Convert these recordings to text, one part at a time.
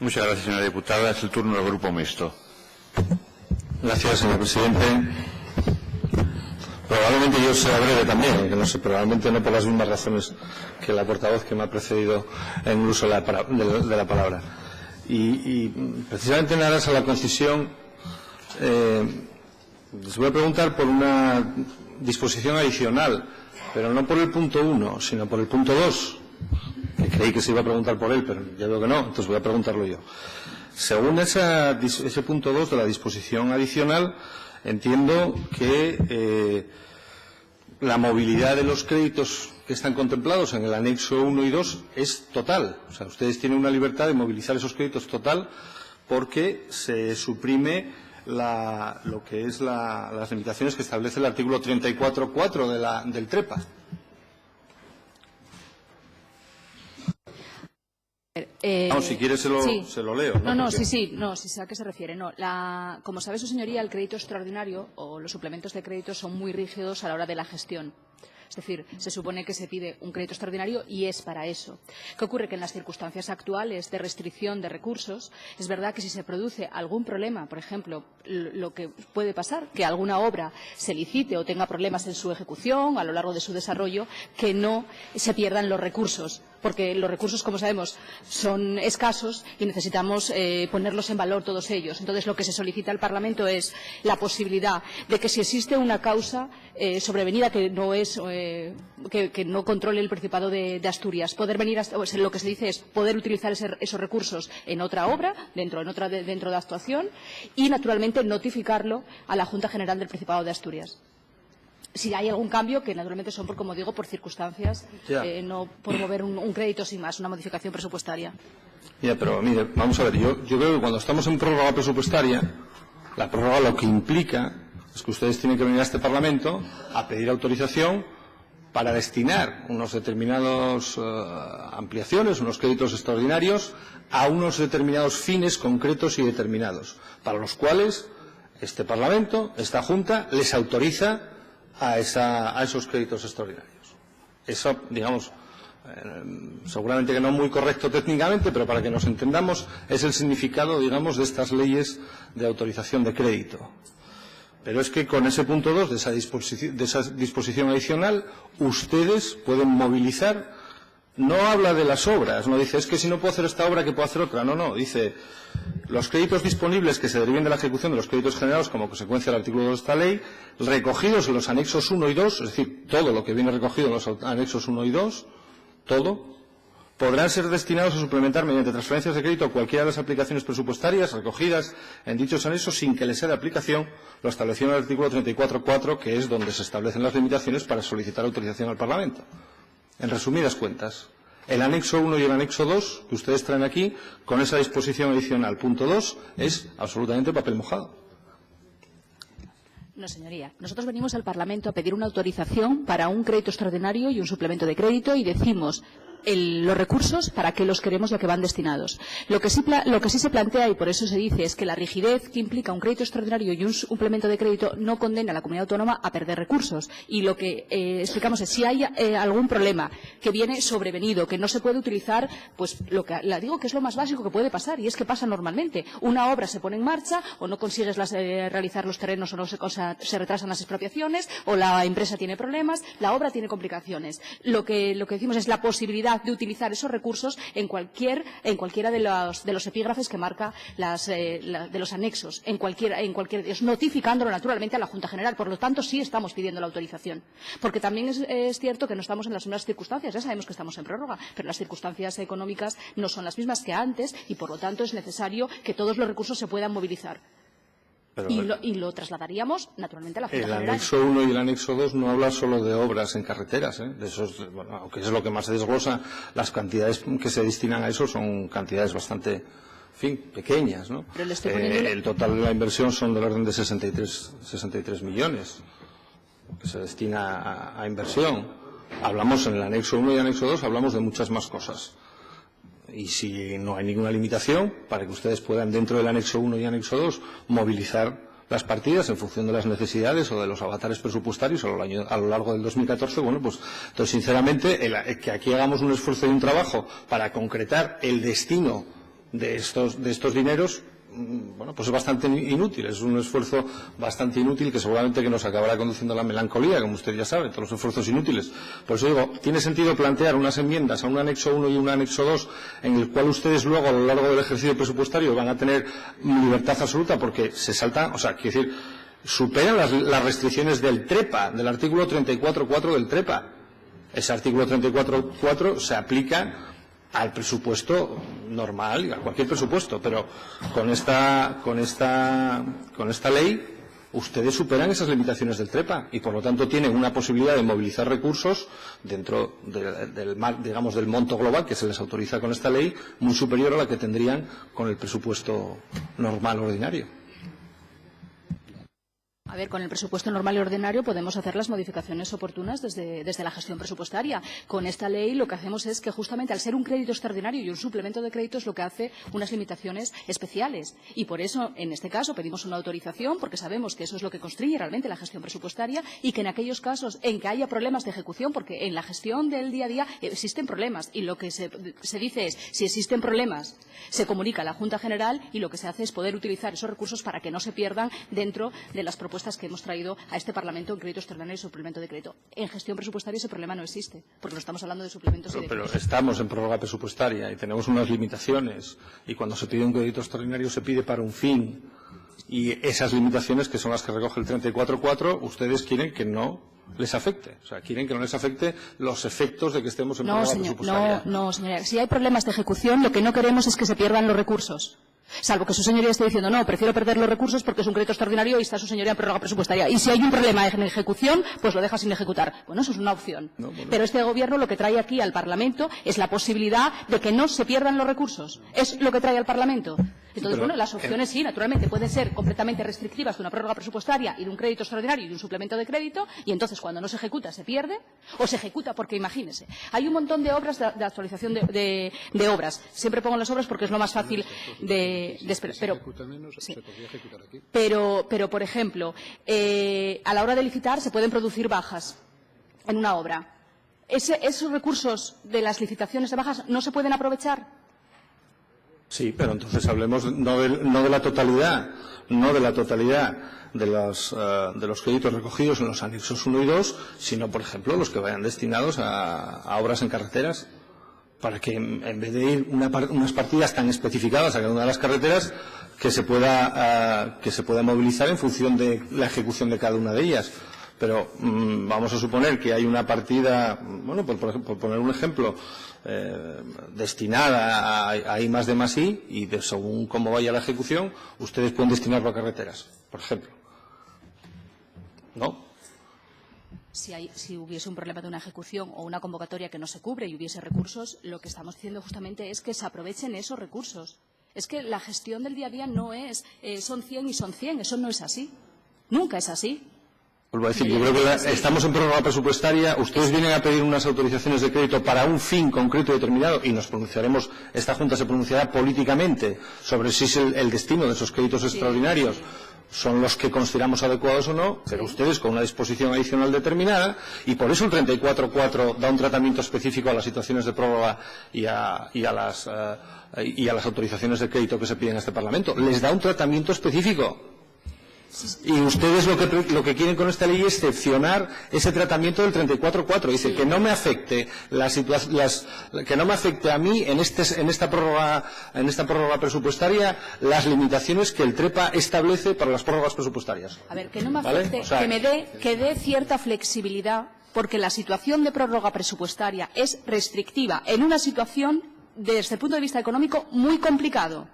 Muchas gracias, señora diputada. Es el turno del Grupo Mixto. Gracias, señor presidente. Probablemente yo sea breve también, que no sé, probablemente no por las mismas razones que la portavoz que me ha precedido en el uso de la palabra. Y precisamente en aras a la concisión, les voy a preguntar por una disposición adicional, pero no por el punto 1, sino por el punto 2, que creí que se iba a preguntar por él, pero ya veo que no, entonces voy a preguntarlo yo. Según ese punto 2 de la disposición adicional, entiendo que la movilidad de los créditos que están contemplados en el anexo 1 y 2 es total. O sea, ustedes tienen una libertad de movilizar esos créditos total porque se suprime lo que es las limitaciones que establece el artículo 34.4 del TREPA. Si quiere se lo leo. Sí, sé a qué se refiere. Como sabe su señoría, el crédito extraordinario o los suplementos de crédito son muy rígidos a la hora de la gestión. Es decir, se supone que se pide un crédito extraordinario y es para eso. ¿Qué ocurre? Que en las circunstancias actuales de restricción de recursos, es verdad que si se produce algún problema, por ejemplo, lo que puede pasar, que alguna obra se licite o tenga problemas en su ejecución a lo largo de su desarrollo, que no se pierdan los recursos, porque los recursos, como sabemos, son escasos y necesitamos ponerlos en valor todos ellos. Entonces, lo que se solicita al Parlamento es la posibilidad de que si existe una causa sobrevenida que no es que no controle el Principado de Asturias, poder venir lo que se dice es poder utilizar esos recursos en otra obra, dentro de actuación, y naturalmente notificarlo a la Junta General del Principado de Asturias. Si hay algún cambio, que naturalmente son, como digo, por circunstancias, no por mover un crédito sin más, una modificación presupuestaria. Ya, pero mire, vamos a ver, yo creo que cuando estamos en prórroga presupuestaria, la prórroga lo que implica es que ustedes tienen que venir a este Parlamento a pedir autorización para destinar unos determinados ampliaciones, unos créditos extraordinarios a unos determinados fines concretos y determinados, para los cuales este Parlamento, esta Junta, les autoriza a esos créditos extraordinarios. Eso, digamos, seguramente que no muy correcto técnicamente, pero para que nos entendamos, es el significado, digamos, de estas leyes de autorización de crédito. Pero es que con ese punto 2 de esa disposición adicional, ustedes pueden movilizar. No habla de las obras, no dice, es que si no puedo hacer esta obra, que puedo hacer otra. No, dice, los créditos disponibles que se deriven de la ejecución de los créditos generados como consecuencia del artículo 2 de esta ley, recogidos en los anexos 1 y 2, es decir, todo lo que viene recogido en los anexos 1 y 2, todo, podrán ser destinados a suplementar mediante transferencias de crédito cualquiera de las aplicaciones presupuestarias recogidas en dichos anexos sin que les sea de aplicación lo establecido en el artículo 34.4, que es donde se establecen las limitaciones para solicitar autorización al Parlamento. En resumidas cuentas, el anexo 1 y el anexo 2 que ustedes traen aquí, con esa disposición adicional punto 2, es absolutamente papel mojado. No, señoría. Nosotros venimos al Parlamento a pedir una autorización para un crédito extraordinario y un suplemento de crédito y decimos los recursos para qué los queremos y a qué van destinados. Lo que sí se plantea, y por eso se dice, es que la rigidez que implica un crédito extraordinario y un suplemento de crédito no condena a la comunidad autónoma a perder recursos. Y lo que explicamos es, si hay algún problema que viene sobrevenido, que no se puede utilizar, pues lo que digo que es lo más básico que puede pasar, y es que pasa normalmente. Una obra se pone en marcha, o no consigues realizar los terrenos, o no se retrasan las expropiaciones, o la empresa tiene problemas, la obra tiene complicaciones. Lo que decimos es la posibilidad de utilizar esos recursos en cualquiera de los epígrafes que marca de los anexos, notificándolo naturalmente a la Junta General. Por lo tanto, sí estamos pidiendo la autorización. Porque también es cierto que no estamos en las mismas circunstancias. Ya sabemos que estamos en prórroga, pero las circunstancias económicas no son las mismas que antes y, por lo tanto, es necesario que todos los recursos se puedan movilizar. Y lo trasladaríamos, naturalmente, a la Junta General. El anexo 1 y el anexo 2 no habla solo de obras en carreteras, de esos, aunque es lo que más se desglosa, las cantidades que se destinan a eso son cantidades bastante, pequeñas, ¿no? El total de la inversión son del orden de 63 millones que se destina a inversión. Hablamos en el anexo 1 y el anexo 2, hablamos de muchas más cosas. Y si no hay ninguna limitación, para que ustedes puedan, dentro del anexo 1 y anexo 2, movilizar las partidas en función de las necesidades o de los avatares presupuestarios a lo largo del 2014, bueno, pues, entonces, sinceramente, que aquí hagamos un esfuerzo y un trabajo para concretar el destino de estos dineros, bueno, pues es bastante inútil, es un esfuerzo bastante inútil que seguramente que nos acabará conduciendo a la melancolía, como usted ya sabe, todos los esfuerzos inútiles. Por eso digo, tiene sentido plantear unas enmiendas a un anexo 1 y un anexo 2, en el cual ustedes luego a lo largo del ejercicio presupuestario van a tener libertad absoluta porque se saltan, o sea, quiero decir, superan las restricciones del TREPA, del artículo 34.4 del TREPA. Ese artículo 34.4 se aplica al presupuesto normal, a cualquier presupuesto, pero con esta ley ustedes superan esas limitaciones del TREPA y por lo tanto tienen una posibilidad de movilizar recursos dentro del monto global que se les autoriza con esta ley muy superior a la que tendrían con el presupuesto normal ordinario. A ver, con el presupuesto normal y ordinario podemos hacer las modificaciones oportunas desde la gestión presupuestaria. Con esta ley lo que hacemos es que justamente al ser un crédito extraordinario y un suplemento de créditos lo que hace unas limitaciones especiales. Y por eso, en este caso, pedimos una autorización porque sabemos que eso es lo que constriñe realmente la gestión presupuestaria y que en aquellos casos en que haya problemas de ejecución, porque en la gestión del día a día existen problemas y lo que se dice es, si existen problemas, se comunica a la Junta General y lo que se hace es poder utilizar esos recursos para que no se pierdan dentro de las propuestas que hemos traído a este Parlamento en crédito extraordinario y suplemento de crédito. En gestión presupuestaria ese problema no existe, porque no estamos hablando de suplementos y de créditos. Pero estamos en prórroga presupuestaria y tenemos unas limitaciones y cuando se pide un crédito extraordinario se pide para un fin y esas limitaciones que son las que recoge el 34.4 ustedes quieren que no les afecte, o sea, quieren que no les afecte los efectos de que estemos en prórroga presupuestaria. No, señora, si hay problemas de ejecución lo que no queremos es que se pierdan los recursos. Salvo que su señoría esté diciendo, no, prefiero perder los recursos porque es un crédito extraordinario y está su señoría en prórroga presupuestaria. Y si hay un problema en ejecución, pues lo deja sin ejecutar. Bueno, eso es una opción. No, bueno. Pero este Gobierno lo que trae aquí al Parlamento es la posibilidad de que no se pierdan los recursos. Es lo que trae al Parlamento. Entonces, bueno, las opciones sí, naturalmente, pueden ser completamente restrictivas de una prórroga presupuestaria y de un crédito extraordinario y de un suplemento de crédito, y entonces cuando no se ejecuta se pierde, o se ejecuta porque, imagínese, hay un montón de obras de actualización de obras. Siempre pongo las obras porque es lo más fácil de esperar. Pero, por ejemplo, a la hora de licitar se pueden producir bajas en una obra. ¿Esos recursos de las licitaciones de bajas no se pueden aprovechar? Sí, pero entonces hablemos no de la totalidad de los créditos recogidos en los anexos 1 y 2, sino, por ejemplo, los que vayan destinados a obras en carreteras, para que en vez de ir unas partidas tan especificadas a cada una de las carreteras, que se pueda movilizar en función de la ejecución de cada una de ellas. Pero vamos a suponer que hay una partida, bueno, por poner un ejemplo, destinada a I+D+I y según cómo vaya la ejecución, ustedes pueden destinarlo a carreteras, por ejemplo. ¿No? Si hubiese un problema de una ejecución o una convocatoria que no se cubre y hubiese recursos, lo que estamos diciendo justamente es que se aprovechen esos recursos. Es que la gestión del día a día no es son 100 y son 100, eso no es así. Nunca es así. Vuelvo a decir, yo creo que estamos en prórroga presupuestaria, ustedes vienen a pedir unas autorizaciones de crédito para un fin concreto y determinado y nos pronunciaremos, esta Junta se pronunciará políticamente sobre si es el destino de esos créditos extraordinarios. Son los que consideramos adecuados o no, pero ustedes con una disposición adicional determinada, y por eso el 34.4 da un tratamiento específico a las situaciones de prórroga y a las autorizaciones de crédito que se piden a este Parlamento. Les da un tratamiento específico. Y ustedes lo que quieren con esta ley es excepcionar ese tratamiento del 34.4. Dice que no me afecte que no me afecte a mí en esta prórroga presupuestaria las limitaciones que el TREPA establece para las prórrogas presupuestarias. A ver, que no me afecte, ¿vale? O sea, que dé cierta flexibilidad, porque la situación de prórroga presupuestaria es restrictiva en una situación desde el punto de vista económico muy complicado.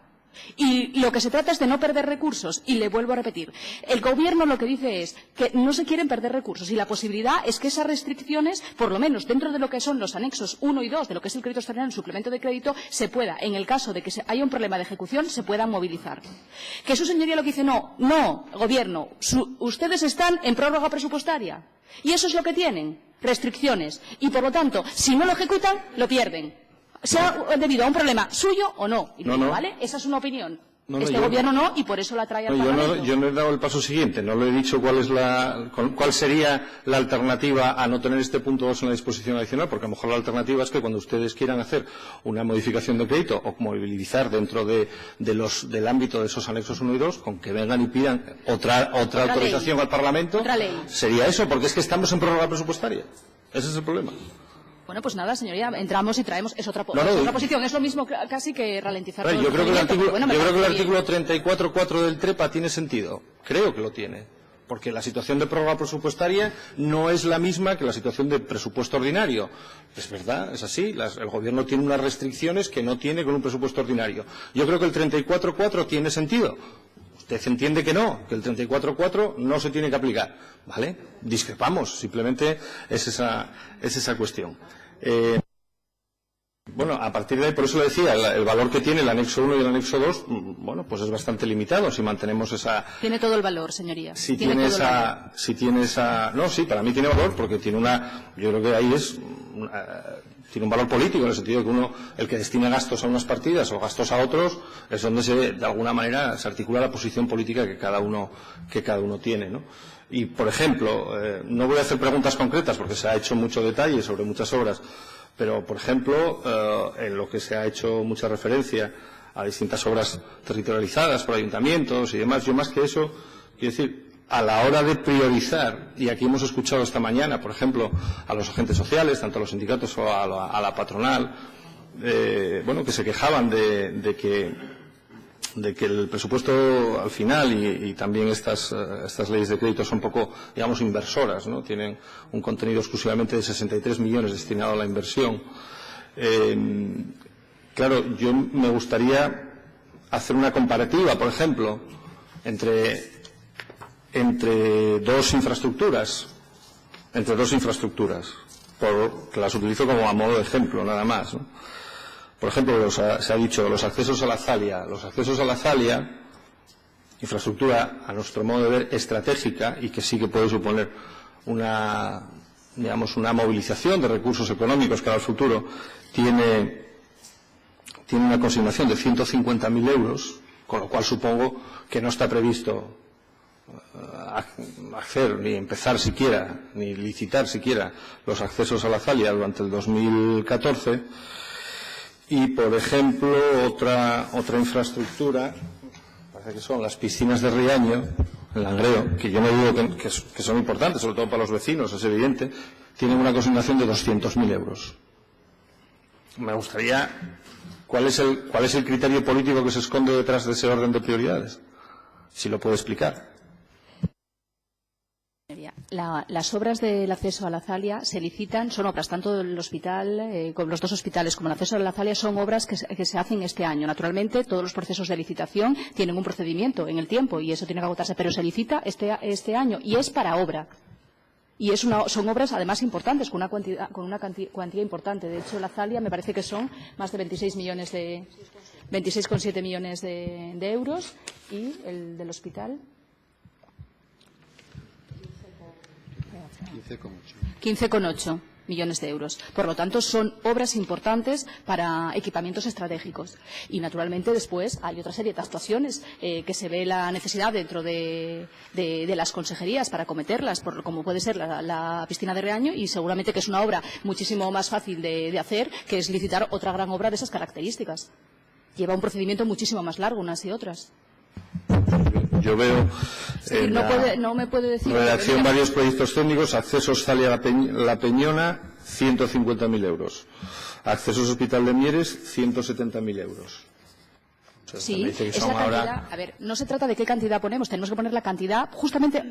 Y lo que se trata es de no perder recursos. Y le vuelvo a repetir, el Gobierno lo que dice es que no se quieren perder recursos y la posibilidad es que esas restricciones, por lo menos dentro de lo que son los anexos 1 y 2 de lo que es el crédito extraordinario y el suplemento de crédito, se pueda, en el caso de que haya un problema de ejecución, se puedan movilizar. Que su señoría lo que dice, no, Gobierno, ustedes están en prórroga presupuestaria y eso es lo que tienen, restricciones. Y por lo tanto, si no lo ejecutan, lo pierden. Sea debido a un problema suyo o no. Y no. ¿Vale? Esa es una opinión. Este gobierno no, y por eso la trae al Parlamento. Yo no he dado el paso siguiente, no le he dicho cuál sería la alternativa a no tener este punto 2 en la disposición adicional, porque a lo mejor la alternativa es que cuando ustedes quieran hacer una modificación de crédito o movilizar dentro del ámbito de esos anexos 1 y 2, con que vengan y pidan otra autorización ley. al Parlamento, Otra ley. sería eso, porque es que estamos en prórroga presupuestaria. Ese es el problema. Bueno, pues nada, señoría, entramos y traemos, es otra posición, es lo mismo casi que ralentizar todo el Yo creo que el procedimiento, artículo 34.4 del TREPA tiene sentido, creo que lo tiene, porque la situación de prórroga presupuestaria no es la misma que la situación de presupuesto ordinario. Es verdad, es así, el Gobierno tiene unas restricciones que no tiene con un presupuesto ordinario. Yo creo que el 34.4 tiene sentido. Usted entiende que no, que el 34.4 no se tiene que aplicar, ¿vale? Discrepamos, simplemente es esa cuestión. Bueno, a partir de ahí, por eso le decía, el valor que tiene el anexo 1 y el anexo 2, bueno, pues es bastante limitado si mantenemos esa... Tiene todo el valor, señoría. Si tiene esa... No, sí, para mí tiene valor, porque tiene yo creo que ahí tiene un valor político, en el sentido que el que destina gastos a unas partidas o gastos a otros, es donde de alguna manera se articula la posición política que cada uno tiene, ¿no? Y, por ejemplo, no voy a hacer preguntas concretas porque se ha hecho mucho detalle sobre muchas obras, pero, por ejemplo, en lo que se ha hecho mucha referencia a distintas obras territorializadas por ayuntamientos y demás, yo más que eso, quiero decir, a la hora de priorizar, y aquí hemos escuchado esta mañana, por ejemplo, a los agentes sociales, tanto a los sindicatos o a la patronal, bueno, que se quejaban de que el presupuesto al final y también estas leyes de crédito son poco, digamos, inversoras, ¿no? Tienen un contenido exclusivamente de 63 millones destinado a la inversión. Claro, yo me gustaría hacer una comparativa, por ejemplo, entre dos infraestructuras, que las utilizo como a modo de ejemplo, nada más, ¿no? Por ejemplo, se ha dicho los accesos a la Zalia. Los accesos a la Zalia, infraestructura, a nuestro modo de ver, estratégica y que sí que puede suponer una movilización de recursos económicos para el futuro, tiene una consignación de 150.000 euros, con lo cual supongo que no está previsto hacer, ni empezar siquiera, ni licitar siquiera los accesos a la Zalia durante el 2014. Y, por ejemplo, otra infraestructura, parece que son las piscinas de Riaño, en Langreo, que yo no digo que son importantes, sobre todo para los vecinos, es evidente, tienen una consignación de 200.000 euros. Me gustaría, ¿cuál es el criterio político que se esconde detrás de ese orden de prioridades? Si lo puede explicar. Las obras del acceso a la Zalia se licitan, son obras tanto del hospital, con los dos hospitales, como el acceso a la Zalia, son obras que se hacen este año. Naturalmente, todos los procesos de licitación tienen un procedimiento en el tiempo y eso tiene que agotarse, pero se licita este año y es para obra. Y son obras además importantes, con una cuantía importante. De hecho, la Zalia me parece que son más de 26,7 millones de euros y el del hospital 15,8 millones de euros. Por lo tanto, son obras importantes para equipamientos estratégicos. Y, naturalmente, después hay otra serie de actuaciones que se ve la necesidad dentro de las consejerías para acometerlas, como puede ser la piscina de Riaño, y seguramente que es una obra muchísimo más fácil de hacer, que es licitar otra gran obra de esas características. Lleva un procedimiento muchísimo más largo unas y otras. Yo veo en no me puede decir redacción varios proyectos técnicos, accesos Zalia La Peñona, 150.000 euros. Accesos Hospital de Mieres, 170.000 euros. O sea, sí, es la cantidad. A ver, no se trata de qué cantidad ponemos, tenemos que poner la cantidad, justamente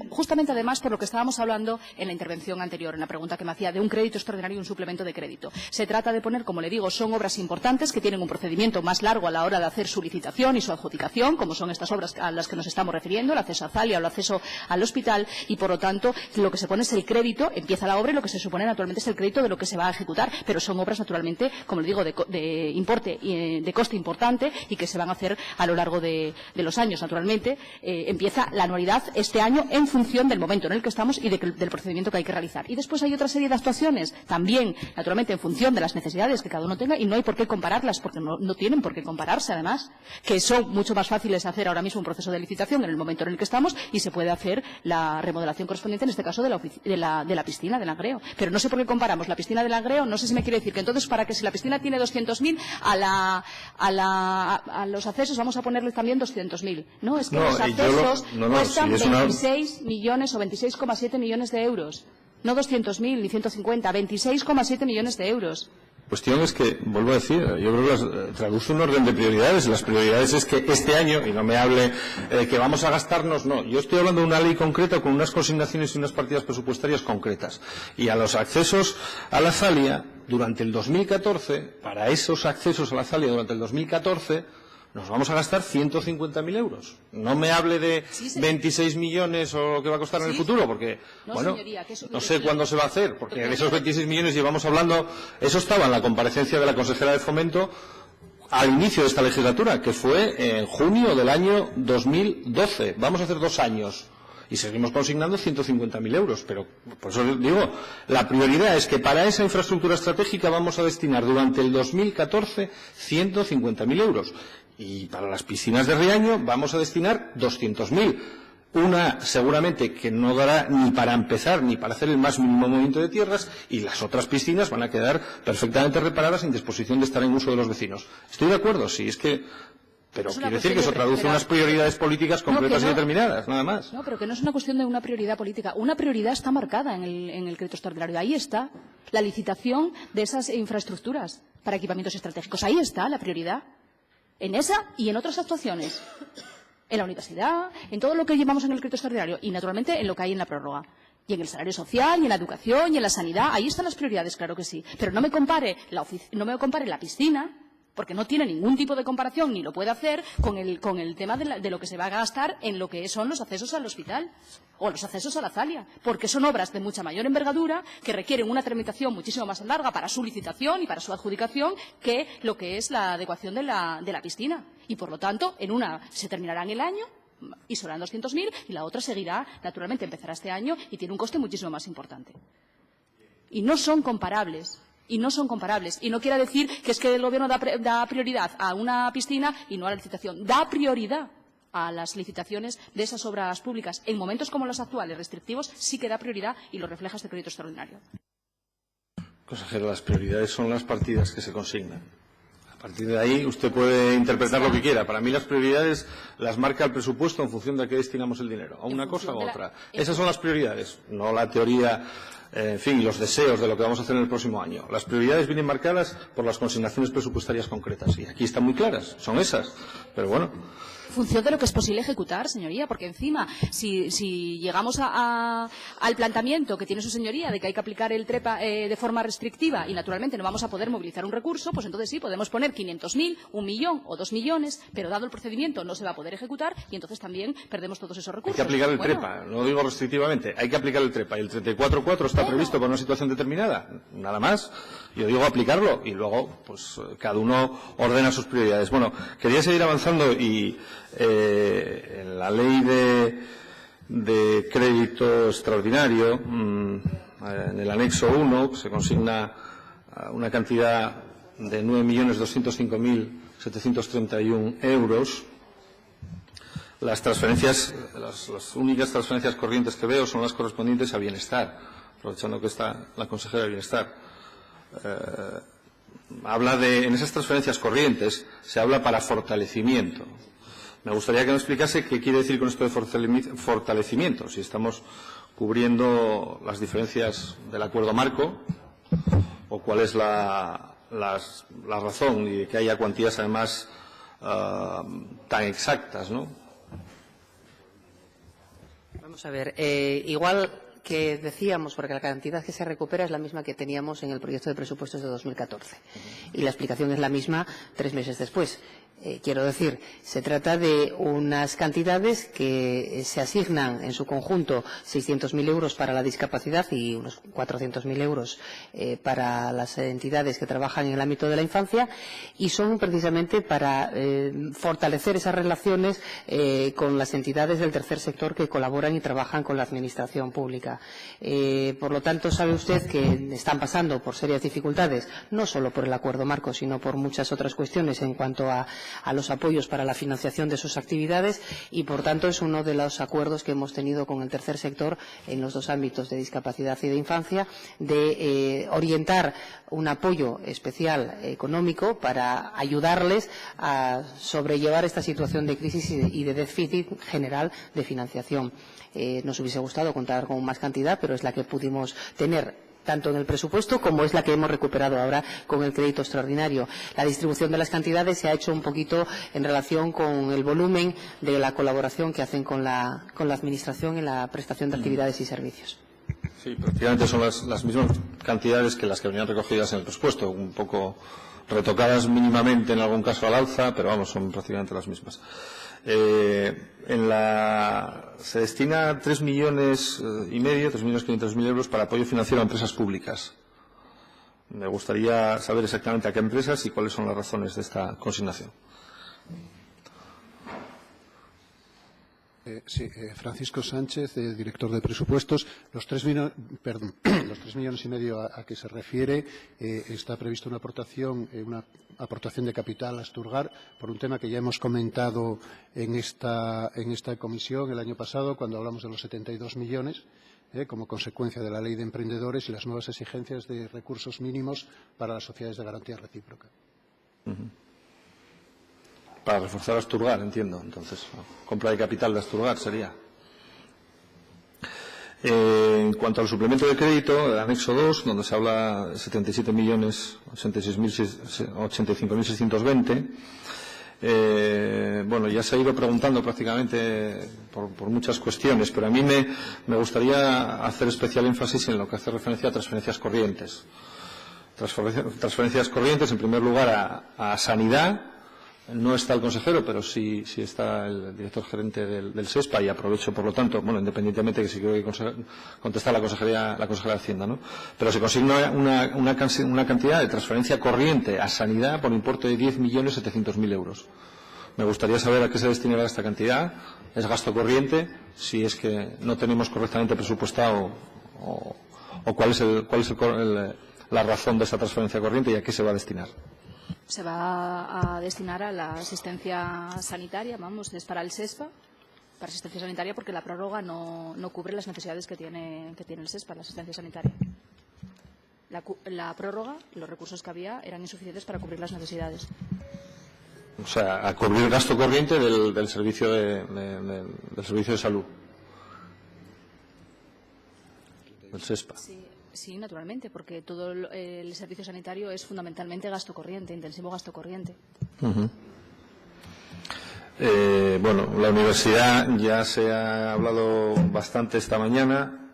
además por lo que estábamos hablando en la intervención anterior, en la pregunta que me hacía de un crédito extraordinario y un suplemento de crédito. Se trata de poner, como le digo, son obras importantes que tienen un procedimiento más largo a la hora de hacer su licitación y su adjudicación, como son estas obras a las que nos estamos refiriendo, el acceso a Zalia o el acceso al hospital, y por lo tanto lo que se pone es el crédito, empieza la obra y lo que se supone naturalmente es el crédito de lo que se va a ejecutar, pero son obras naturalmente, como le digo, de importe, de coste importante y que se van a hacer hacer a lo largo de los años. Naturalmente, empieza la anualidad este año en función del momento en el que estamos y del procedimiento que hay que realizar. Y después hay otra serie de actuaciones, también, naturalmente, en función de las necesidades que cada uno tenga, y no hay por qué compararlas, porque no tienen por qué compararse, además, que son mucho más fáciles de hacer ahora mismo un proceso de licitación en el momento en el que estamos y se puede hacer la remodelación correspondiente, en este caso, de la piscina, del Langreo. Pero no sé por qué comparamos la piscina del Langreo, no sé si me quiere decir que entonces, para que si la piscina tiene 200.000, a los accesos vamos a ponerle también 200.000. No, es que los accesos cuestan 26 millones o 26,7 millones de euros. No 200.000 ni 150, 26,7 millones de euros. Cuestión es que, vuelvo a decir, yo creo que traduce un orden de prioridades. Las prioridades es que este año, y no me hable que vamos a gastarnos, no. Yo estoy hablando de una ley concreta con unas consignaciones y unas partidas presupuestarias concretas. Y a los accesos a la Zalia, durante el 2014, para esos accesos a la Zalia durante el 2014, nos vamos a gastar 150.000 euros. No me hable de 26 millones o lo que va a costar en el futuro, porque, señoría, no sé cuándo se va a hacer, porque de esos 26 millones llevamos hablando, eso estaba en la comparecencia de la consejera de Fomento al inicio de esta legislatura, que fue en junio del año 2012. Vamos a hacer 2 años. Y seguimos consignando 150.000 euros. Pero, por eso digo, la prioridad es que para esa infraestructura estratégica vamos a destinar durante el 2014 150.000 euros. Y para las piscinas de Riaño vamos a destinar 200.000. Una, seguramente, que no dará ni para empezar ni para hacer el más mínimo movimiento de tierras, y las otras piscinas van a quedar perfectamente reparadas en disposición de estar en uso de los vecinos. Estoy de acuerdo, sí, es que... Pero quiere decir que eso traduce unas prioridades políticas concretas y determinadas, nada más. No, pero que no es una cuestión de una prioridad política. Una prioridad está marcada en el crédito extraordinario. Ahí está la licitación de esas infraestructuras para equipamientos estratégicos. Ahí está la prioridad. En esa y en otras actuaciones. En la universidad, en todo lo que llevamos en el crédito extraordinario y, naturalmente, en lo que hay en la prórroga. Y en el salario social, y en la educación, y en la sanidad. Ahí están las prioridades, claro que sí. Pero no me compare la piscina, porque no tiene ningún tipo de comparación, ni lo puede hacer, con el tema de lo que se va a gastar en lo que son los accesos al hospital o los accesos a la Zalia, porque son obras de mucha mayor envergadura que requieren una tramitación muchísimo más larga para su licitación y para su adjudicación que lo que es la adecuación de la piscina. Y, por lo tanto, en una se terminará en el año y serán 200.000, y la otra seguirá, naturalmente, empezará este año y tiene un coste muchísimo más importante. Y no son comparables. Y no son comparables. Y no quiere decir que es que el Gobierno da prioridad a una piscina y no a la licitación. Da prioridad a las licitaciones de esas obras públicas. En momentos como los actuales, restrictivos, sí que da prioridad y lo refleja este crédito extraordinario. Consejera, las prioridades son las partidas que se consignan. A partir de ahí usted puede interpretar lo que quiera. Para mí las prioridades las marca el presupuesto en función de a qué destinamos el dinero, a una cosa u otra. Esas son las prioridades, no la teoría, en fin, los deseos de lo que vamos a hacer en el próximo año. Las prioridades vienen marcadas por las consignaciones presupuestarias concretas y aquí están muy claras, son esas. Pero bueno. En función de lo que es posible ejecutar, señoría, porque encima, si llegamos al planteamiento que tiene su señoría de que hay que aplicar el TREPA de forma restrictiva y, naturalmente, no vamos a poder movilizar un recurso, pues entonces sí, podemos poner 500.000, 1 millón o 2 millones, pero dado el procedimiento no se va a poder ejecutar y entonces también perdemos todos esos recursos. Hay que aplicar el TREPA, no digo restrictivamente, hay que aplicar el TREPA. Y el 34.4 está previsto para una situación determinada, nada más. Yo digo aplicarlo y luego, pues, cada uno ordena sus prioridades. Bueno, quería seguir avanzando y en la ley de crédito extraordinario, en el anexo 1, se consigna una cantidad de 9.205.731 euros. Las transferencias, las únicas transferencias corrientes que veo son las correspondientes a bienestar, aprovechando que está la consejera de bienestar. En esas transferencias corrientes se habla para fortalecimiento. Me gustaría que me explicase qué quiere decir con esto de fortalecimiento, si estamos cubriendo las diferencias del acuerdo marco o cuál es la razón y de que haya cuantías además tan exactas, ¿no? Vamos a ver, igual que decíamos, porque la cantidad que se recupera es la misma que teníamos en el proyecto de presupuestos de 2014 y la explicación es la misma 3 meses después. Quiero decir, se trata de unas cantidades que se asignan en su conjunto 600.000 euros para la discapacidad y unos 400.000 euros para las entidades que trabajan en el ámbito de la infancia, y son precisamente para fortalecer esas relaciones con las entidades del tercer sector que colaboran y trabajan con la administración pública. Por lo tanto, sabe usted que están pasando por serias dificultades, no solo por el acuerdo marco, sino por muchas otras cuestiones en cuanto a los apoyos para la financiación de sus actividades, y por tanto es uno de los acuerdos que hemos tenido con el tercer sector en los dos ámbitos de discapacidad y de infancia, de orientar un apoyo especial económico para ayudarles a sobrellevar esta situación de crisis y de déficit general de financiación. Nos hubiese gustado contar con más cantidad, pero es la que pudimos tener tanto en el presupuesto como es la que hemos recuperado ahora con el crédito extraordinario. La distribución de las cantidades se ha hecho un poquito en relación con el volumen de la colaboración que hacen con la Administración en la prestación de actividades y servicios. Sí, prácticamente son las mismas cantidades que las que venían recogidas en el presupuesto, un poco retocadas mínimamente en algún caso al alza, pero vamos, son prácticamente las mismas. Se destina 3,5 millones, 3.500.000 euros para apoyo financiero a empresas públicas. Me gustaría saber exactamente a qué empresas y cuáles son las razones de esta consignación. Sí, Francisco Sánchez, director de presupuestos. Los 3,5 millones a que se refiere está prevista una aportación de capital a Asturgar por un tema que ya hemos comentado en esta comisión el año pasado cuando hablamos de los 72 millones como consecuencia de la Ley de Emprendedores y las nuevas exigencias de recursos mínimos para las sociedades de garantía recíproca. Para reforzar Asturgar, entiendo. Entonces, compra de capital de Asturgar sería. En cuanto al suplemento de crédito, el anexo 2, donde se habla de 77.086.620, bueno, ya se ha ido preguntando prácticamente por muchas cuestiones, pero a mí me gustaría hacer especial énfasis en lo que hace referencia a transferencias corrientes. Transferencias corrientes, en primer lugar, a Sanidad. No está el consejero, pero sí está el director gerente del SESPA, y aprovecho, por lo tanto, bueno, independientemente que si quiero contestar la consejera de Hacienda, ¿no? Pero se consigna una cantidad de transferencia corriente a Sanidad por importe de 10.700.000 euros. Me gustaría saber a qué se destinará esta cantidad. ¿Es gasto corriente? Si es que no tenemos correctamente presupuestado, o cuál es la razón de esta transferencia corriente y a qué se va a destinar. Se va a destinar a la asistencia sanitaria, es para el SESPA, para asistencia sanitaria, porque la prórroga no cubre las necesidades que tiene el SESPA, la asistencia sanitaria. La prórroga, los recursos que había, eran insuficientes para cubrir las necesidades. O sea, a cubrir el gasto corriente del servicio del servicio de salud. Del SESPA. Sí, naturalmente, porque todo el servicio sanitario es fundamentalmente gasto corriente, intensivo gasto corriente. Bueno, la universidad ya se ha hablado bastante esta mañana.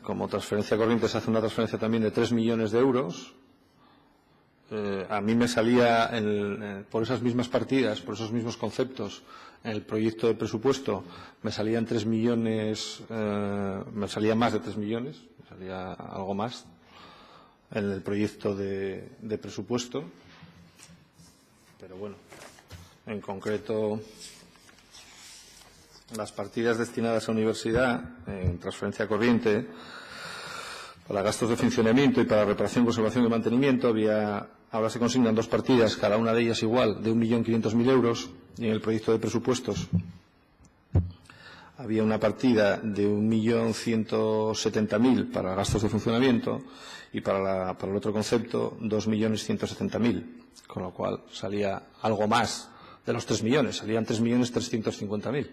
Como transferencia corriente se hace una transferencia también de 3 millones de euros. A mí me salía por esas mismas partidas, por esos mismos conceptos, en el proyecto de presupuesto me salían 3 millones, me salía más de 3 millones, me salía algo más en el proyecto de presupuesto, pero bueno, en concreto las partidas destinadas a universidad en transferencia corriente para gastos de funcionamiento y para reparación, conservación y mantenimiento ahora se consignan dos partidas, cada una de ellas igual, de 1.500.000 euros, y en el proyecto de presupuestos había una partida de 1.170.000 para gastos de funcionamiento y para el otro concepto 2.170.000, con lo cual salía algo más de los 3 millones, salían 3.350.000.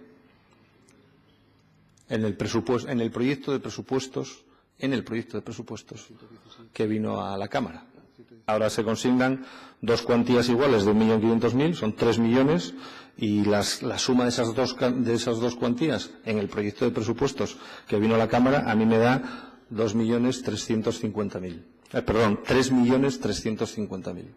En el proyecto de presupuestos que vino a la Cámara. Ahora se consignan dos cuantías iguales de 1.500.000, son 3 millones, y la suma de esas dos cuantías en el proyecto de presupuestos que vino a la Cámara a mí me da 3.350.000.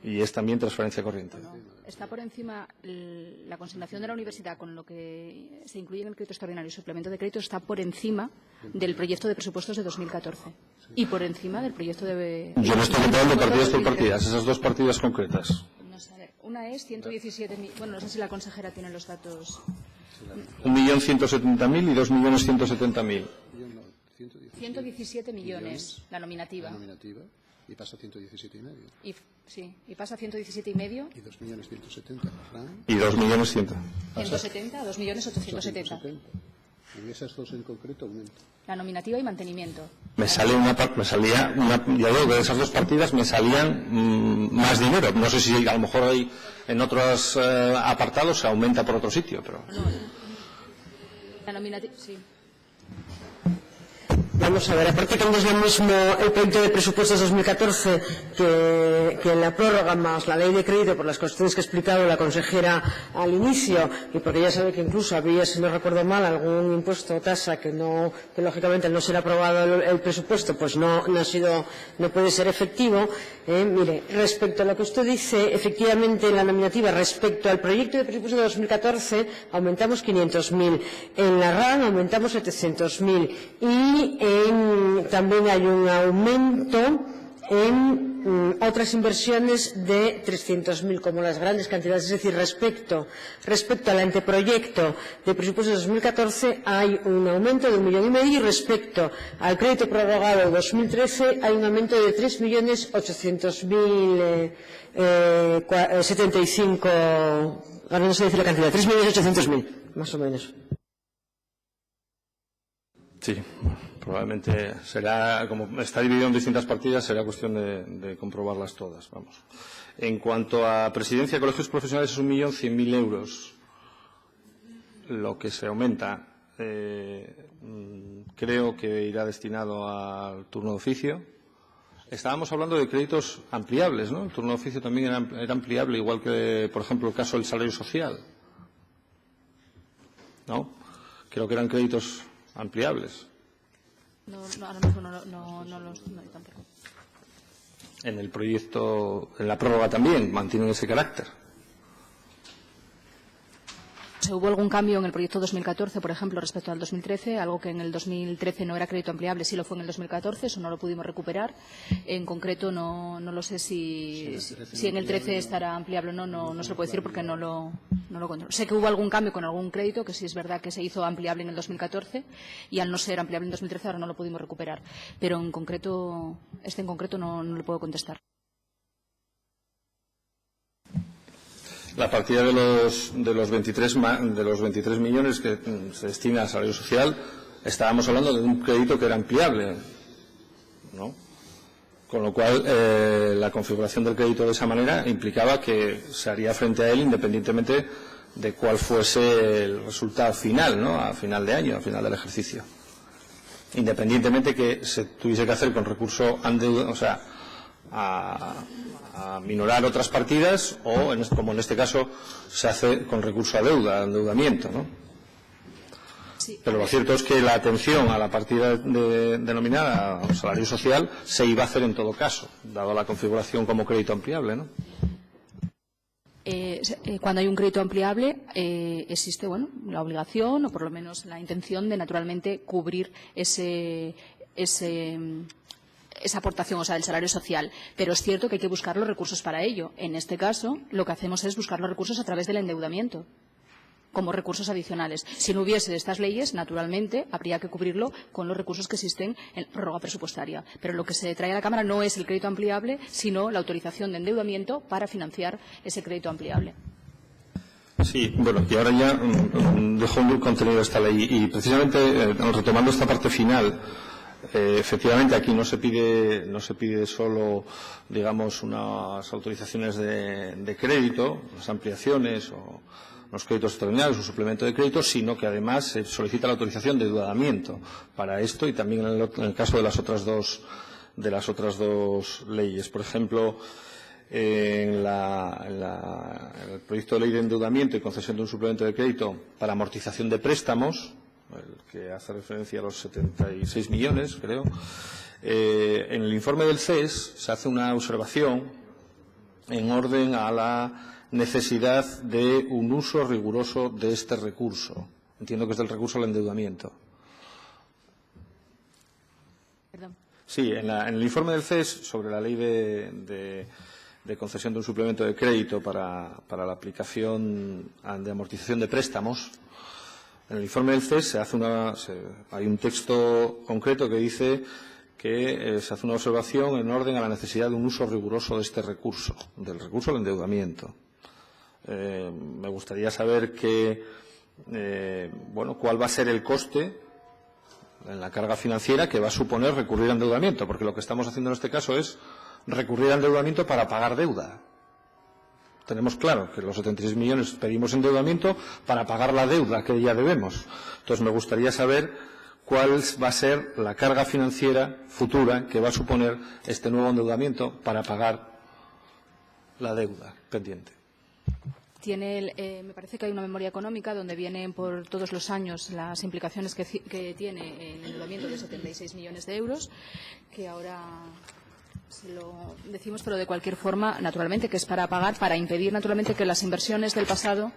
y es también transferencia corriente. No, está por encima la consignación de la universidad con lo que se incluye en el crédito extraordinario y suplemento de crédito está por encima del proyecto de presupuestos de 2014 y por encima del proyecto de... Yo no estoy comparando partidas por partidas, esas dos partidas concretas. No sé, a ver, una es 117.000, bueno, no sé si la consejera tiene los datos. 1.170.000 y 2.170.000. 117 millones, la nominativa. La nominativa, y pasa a 117,5. Sí, y pasa a 117,5. Y 2.170.000, Fran. Y 2.100.000. 170 a 2.870.000. En esas dos en concreto aumento. La nominativa y mantenimiento. Me salía ya digo que de esas dos partidas me salían más dinero. No sé si a lo mejor hay en otros apartados se aumenta por otro sitio, pero... La nominativa, sí. Vamos a ver, aparte que no es lo mismo el proyecto de presupuestos 2014 que la prórroga más la ley de crédito por las cuestiones que ha explicado la consejera al inicio y porque ya sabe que incluso había, si no recuerdo mal, algún impuesto o tasa que lógicamente al no ser aprobado el presupuesto pues no puede ser efectivo. Mire, respecto a lo que usted dice, efectivamente en la nominativa respecto al proyecto de presupuesto de 2014 aumentamos 500.000, en la RAN aumentamos 700.000 y también hay un aumento en otras inversiones de 300.000, como las grandes cantidades. Es decir, respecto al anteproyecto de presupuestos de 2014 hay un aumento de 1,5 millones y respecto al crédito prorrogado de 2013 hay un aumento de 3.800.075, ahora no sé decir la cantidad, 3.800.000, más o menos. Sí, probablemente será, como está dividido en distintas partidas, será cuestión de comprobarlas todas. Vamos. En cuanto a presidencia de colegios profesionales es 1.100.000 euros lo que se aumenta. Creo que irá destinado al turno de oficio. Estábamos hablando de créditos ampliables, ¿no? El turno de oficio también era ampliable, igual que, por ejemplo, el caso del salario social, ¿no? Creo que eran créditos ampliables. No, ahora mismo no tampoco. En el proyecto, en la prórroga también mantienen ese carácter. Hubo algún cambio en el proyecto 2014, por ejemplo, respecto al 2013, algo que en el 2013 no era crédito ampliable, sí lo fue en el 2014, eso no lo pudimos recuperar. En concreto, no lo sé si en el 13 estará ampliable o no se lo puedo decir porque no lo controlo. Sé que hubo algún cambio con algún crédito, que sí es verdad que se hizo ampliable en el 2014 y al no ser ampliable en 2013 ahora no lo pudimos recuperar. Pero en concreto no le puedo contestar. La partida de los 23 millones que se destina al salario social, estábamos hablando de un crédito que era ampliable, ¿no? Con lo cual, la configuración del crédito de esa manera implicaba que se haría frente a él independientemente de cuál fuese el resultado final, ¿no? A final de año, a final del ejercicio. Independientemente que se tuviese que hacer con recurso a minorar otras partidas o, como en este caso, se hace con recurso a endeudamiento, ¿no? Sí. Pero lo cierto es que la atención a la partida denominada salario social se iba a hacer en todo caso, dado la configuración como crédito ampliable, ¿no? Cuando hay un crédito ampliable existe la obligación o por lo menos la intención de naturalmente cubrir esa aportación, o sea, del salario social. Pero es cierto que hay que buscar los recursos para ello. En este caso, lo que hacemos es buscar los recursos a través del endeudamiento, como recursos adicionales. Si no hubiese estas leyes, naturalmente, habría que cubrirlo con los recursos que existen en prórroga presupuestaria. Pero lo que se trae a la Cámara no es el crédito ampliable, sino la autorización de endeudamiento para financiar ese crédito ampliable. Sí, bueno, y ahora ya dejo un contenido de esta ley y precisamente retomando esta parte final. Efectivamente, aquí no se pide solo, digamos, unas autorizaciones de crédito, las ampliaciones o los créditos extraordinarios, un suplemento de crédito, sino que además se solicita la autorización de endeudamiento para esto y también en el caso de las otras dos leyes. Por ejemplo, en el proyecto de ley de endeudamiento y concesión de un suplemento de crédito para amortización de préstamos, el que hace referencia a los 76 millones, creo. En el informe del CES se hace una observación en orden a la necesidad de un uso riguroso de este recurso. Entiendo que es del recurso al endeudamiento. Perdón. Sí, en el informe del CES sobre la ley de concesión de un suplemento de crédito para la aplicación de amortización de préstamos, en el informe del CES hay un texto concreto que dice que se hace una observación en orden a la necesidad de un uso riguroso de este recurso, del recurso al endeudamiento. Me gustaría saber cuál va a ser el coste en la carga financiera que va a suponer recurrir a endeudamiento, porque lo que estamos haciendo en este caso es recurrir a endeudamiento para pagar deuda. Tenemos claro que los 76 millones pedimos endeudamiento para pagar la deuda que ya debemos. Entonces, me gustaría saber cuál va a ser la carga financiera futura que va a suponer este nuevo endeudamiento para pagar la deuda pendiente. Me parece que hay una memoria económica donde vienen por todos los años las implicaciones que tiene el endeudamiento de 76 millones de euros, que ahora se lo decimos, pero de cualquier forma, naturalmente, que es para pagar, para impedir, naturalmente, que las inversiones del pasado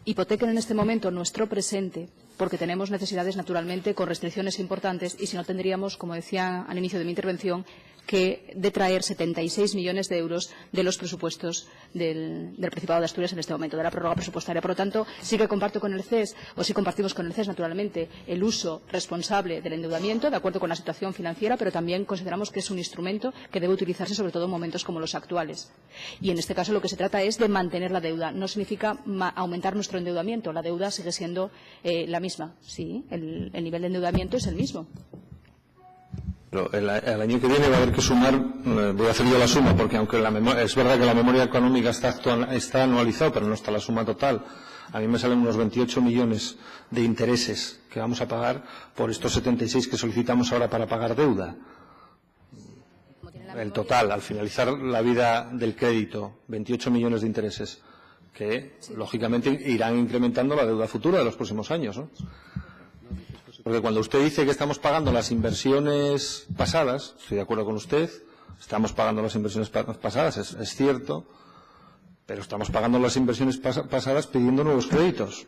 hipotequen en este momento nuestro presente, porque tenemos necesidades, naturalmente, con restricciones importantes, y si no tendríamos, como decía al inicio de mi intervención, que detraer 76 millones de euros de los presupuestos del Principado de Asturias en este momento, de la prórroga presupuestaria. Por lo tanto, sí que comparto con el CES, o sí compartimos con el CES, naturalmente, el uso responsable del endeudamiento, de acuerdo con la situación financiera, pero también consideramos que es un instrumento que debe utilizarse sobre todo en momentos como los actuales. Y en este caso lo que se trata es de mantener la deuda. No significa aumentar nuestro endeudamiento. La deuda sigue siendo la misma. Sí, el nivel de endeudamiento es el mismo. Pero el año que viene va a haber que sumar, voy a hacer yo la suma, porque aunque es verdad que la memoria económica está anualizada, pero no está la suma total. A mí me salen unos 28 millones de intereses que vamos a pagar por estos 76 que solicitamos ahora para pagar deuda. El total, al finalizar la vida del crédito, 28 millones de intereses, que lógicamente irán incrementando la deuda futura de los próximos años, ¿no? Porque cuando usted dice que estamos pagando las inversiones pasadas, estoy de acuerdo con usted, estamos pagando las inversiones pasadas, es cierto, pero estamos pagando las inversiones pasadas pidiendo nuevos créditos.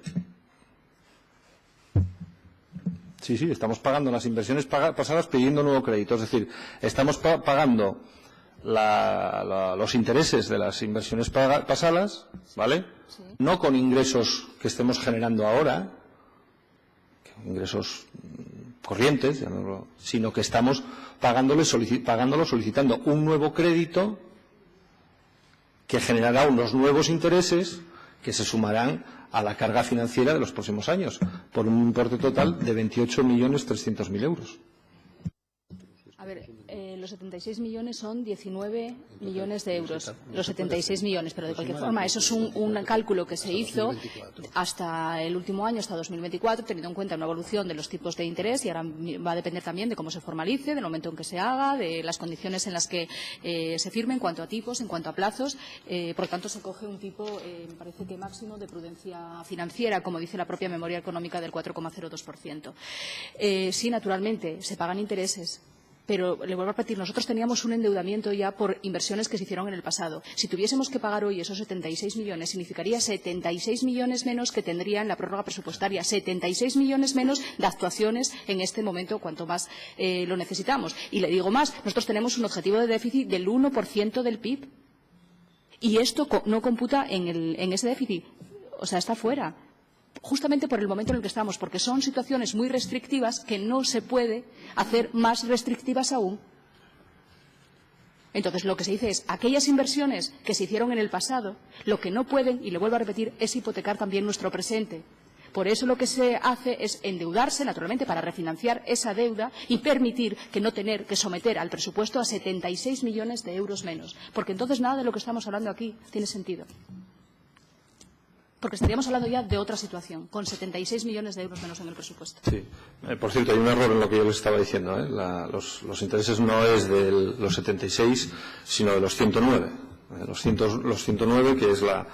Sí, estamos pagando las inversiones pasadas pidiendo nuevo crédito. Es decir, estamos pagando los intereses de las inversiones pasadas, ¿vale? Sí. No con ingresos que estemos generando ahora, ingresos corrientes, sino que estamos pagándolo solicitando un nuevo crédito que generará unos nuevos intereses que se sumarán a la carga financiera de los próximos años, por un importe total de 28.300.000 euros. A ver, los 76 millones son 19 millones de euros, los 76 millones, pero de cualquier forma eso es un cálculo que se hizo hasta el último año, hasta 2024, teniendo en cuenta una evolución de los tipos de interés, y ahora va a depender también de cómo se formalice, del momento en que se haga, de las condiciones en las que se firme en cuanto a tipos, en cuanto a plazos. Por lo tanto, se coge un tipo, me parece que máximo, de prudencia financiera, como dice la propia memoria económica, del 4,02%. Sí, naturalmente, se pagan intereses. Pero, le vuelvo a repetir, nosotros teníamos un endeudamiento ya por inversiones que se hicieron en el pasado. Si tuviésemos que pagar hoy esos 76 millones, significaría 76 millones menos que tendría en la prórroga presupuestaria, 76 millones menos de actuaciones en este momento, cuanto más lo necesitamos. Y le digo más, nosotros tenemos un objetivo de déficit del 1% del PIB. Y esto no computa en ese déficit. O sea, está fuera. Justamente por el momento en el que estamos, porque son situaciones muy restrictivas que no se puede hacer más restrictivas aún. Entonces, lo que se dice es, aquellas inversiones que se hicieron en el pasado, lo que no pueden, y le vuelvo a repetir, es hipotecar también nuestro presente. Por eso lo que se hace es endeudarse, naturalmente, para refinanciar esa deuda y permitir que no tener que someter al presupuesto a 76 millones de euros menos. Porque entonces nada de lo que estamos hablando aquí tiene sentido. Porque estaríamos hablando ya de otra situación, con 76 millones de euros menos en el presupuesto. Sí. Por cierto, hay un error en lo que yo les estaba diciendo. Los intereses no es de los 76, sino de los 109. Los 109, que es la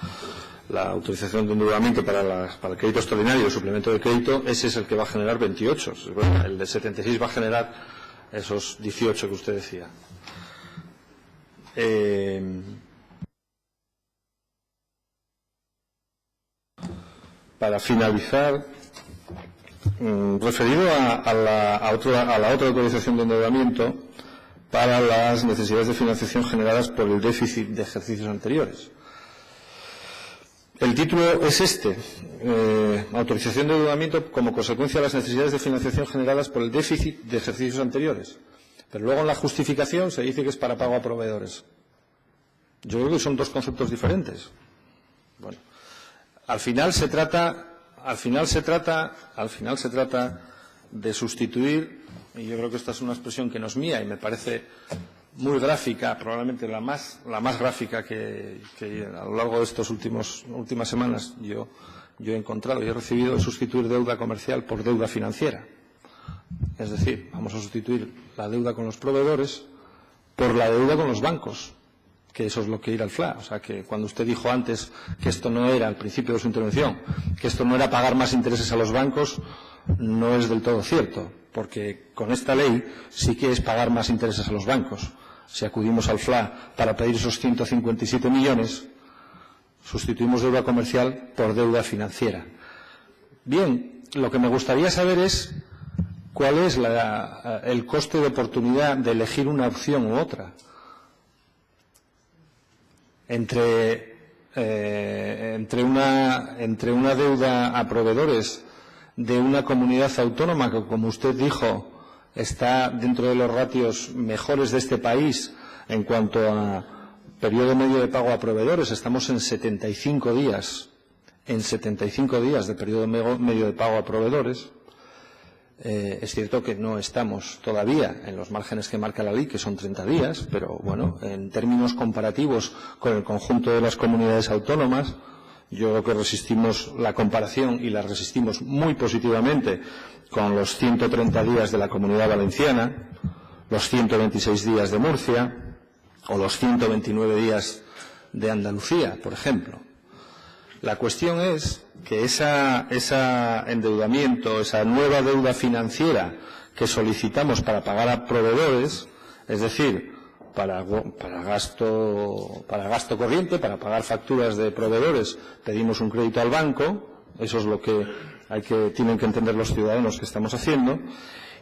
autorización de endeudamiento para el crédito extraordinario y el suplemento de crédito, ese es el que va a generar 28. Bueno, el de 76 va a generar esos 18 que usted decía. para finalizar, referido a la otra autorización de endeudamiento para las necesidades de financiación generadas por el déficit de ejercicios anteriores. El título es este, autorización de endeudamiento como consecuencia de las necesidades de financiación generadas por el déficit de ejercicios anteriores. Pero luego en la justificación se dice que es para pago a proveedores. Yo creo que son dos conceptos diferentes. Bueno, al final se trata de sustituir, y yo creo que esta es una expresión que no es mía y me parece muy gráfica, probablemente la más gráfica que a lo largo de estas últimas semanas yo he encontrado y he recibido, es sustituir deuda comercial por deuda financiera. Es decir, vamos a sustituir la deuda con los proveedores por la deuda con los bancos, que eso es lo que irá al FLA. O sea, que cuando usted dijo antes que esto no era, al principio de su intervención, que esto no era pagar más intereses a los bancos, no es del todo cierto, porque con esta ley sí que es pagar más intereses a los bancos. Si acudimos al FLA para pedir esos 157 millones, sustituimos deuda comercial por deuda financiera. Bien, lo que me gustaría saber es cuál es el coste de oportunidad de elegir una opción u otra. Entre una deuda a proveedores de una comunidad autónoma que, como usted dijo, está dentro de los ratios mejores de este país en cuanto a periodo medio de pago a proveedores, estamos en 75 días, de periodo medio de pago a proveedores. Es cierto que no estamos todavía en los márgenes que marca la ley, que son 30 días, pero bueno, en términos comparativos con el conjunto de las comunidades autónomas, yo creo que resistimos la comparación y la resistimos muy positivamente con los 130 días de la Comunidad Valenciana, los 126 días de Murcia o los 129 días de Andalucía, por ejemplo. La cuestión es que ese endeudamiento, esa nueva deuda financiera que solicitamos para pagar a proveedores, es decir, para gasto corriente, para pagar facturas de proveedores, pedimos un crédito al banco, eso es lo que tienen que entender los ciudadanos que estamos haciendo,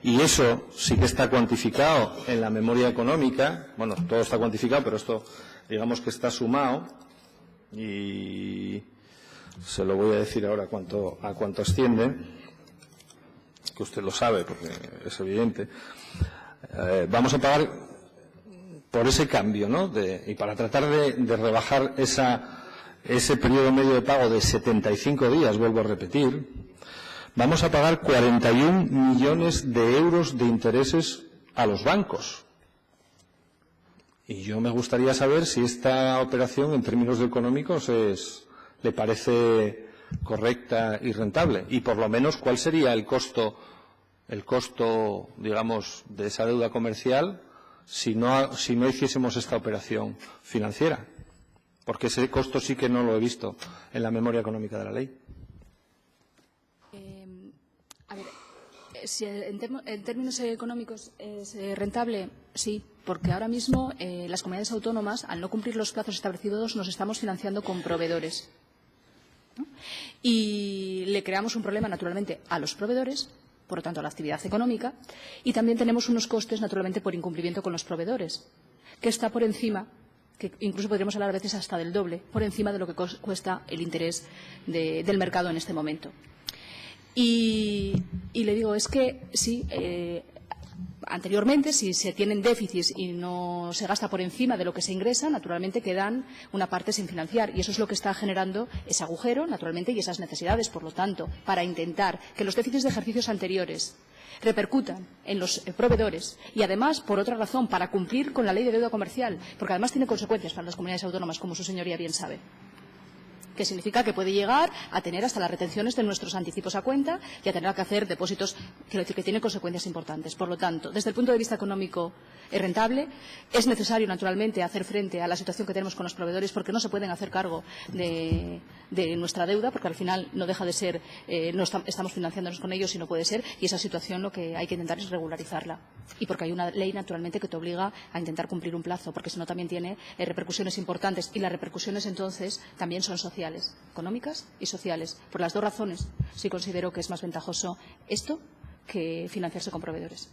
y eso sí que está cuantificado en la memoria económica. Bueno, todo está cuantificado, pero esto digamos que está sumado, y se lo voy a decir ahora a cuánto asciende, que usted lo sabe porque es evidente. Vamos a pagar por ese cambio, ¿no? Y para tratar de rebajar ese periodo medio de pago de 75 días, vuelvo a repetir, vamos a pagar 41 millones de euros de intereses a los bancos. Y yo me gustaría saber si esta operación, en términos económicos, le parece correcta y rentable. Y, por lo menos, ¿cuál sería el costo, digamos, de esa deuda comercial si no hiciésemos esta operación financiera? Porque ese costo sí que no lo he visto en la memoria económica de la ley. A ver, si en términos económicos es rentable, sí, porque ahora mismo las comunidades autónomas, al no cumplir los plazos establecidos, nos estamos financiando con proveedores, ¿no? Y le creamos un problema, naturalmente, a los proveedores, por lo tanto, a la actividad económica, y también tenemos unos costes, naturalmente, por incumplimiento con los proveedores, que está por encima, que incluso podríamos hablar a veces hasta del doble, por encima de lo que cuesta el interés del mercado en este momento. Y le digo, es que sí, anteriormente, si se tienen déficits y no se gasta por encima de lo que se ingresa, naturalmente quedan una parte sin financiar. Y eso es lo que está generando ese agujero, naturalmente, y esas necesidades. Por lo tanto, para intentar que los déficits de ejercicios anteriores repercutan en los proveedores y, además, por otra razón, para cumplir con la ley de deuda comercial, porque además tiene consecuencias para las comunidades autónomas, como su señoría bien sabe, que significa que puede llegar a tener hasta las retenciones de nuestros anticipos a cuenta y a tener que hacer depósitos, quiero decir que tiene consecuencias importantes. Por lo tanto, desde el punto de vista económico es rentable. Es necesario, naturalmente, hacer frente a la situación que tenemos con los proveedores, porque no se pueden hacer cargo de de nuestra deuda, porque al final no deja de ser, estamos financiándonos con ellos y no puede ser, y esa situación lo que hay que intentar es regularizarla. Y porque hay una ley, naturalmente, que te obliga a intentar cumplir un plazo, porque si no también tiene repercusiones importantes, y las repercusiones entonces también son sociales, económicas y sociales. Por las dos razones, sí considero que es más ventajoso esto que financiarse con proveedores.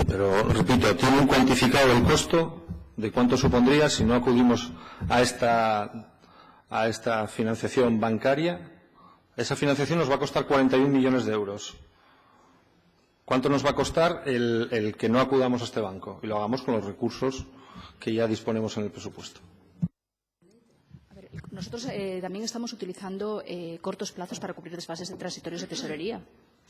Pero, repito, ¿tienen cuantificado el costo de cuánto supondría si no acudimos a esta financiación bancaria? Esa financiación nos va a costar 41 millones de euros. ¿Cuánto nos va a costar el que no acudamos a este banco? Y lo hagamos con los recursos que ya disponemos en el presupuesto. Nosotros también estamos utilizando cortos plazos para cubrir desfases transitorios de tesorería.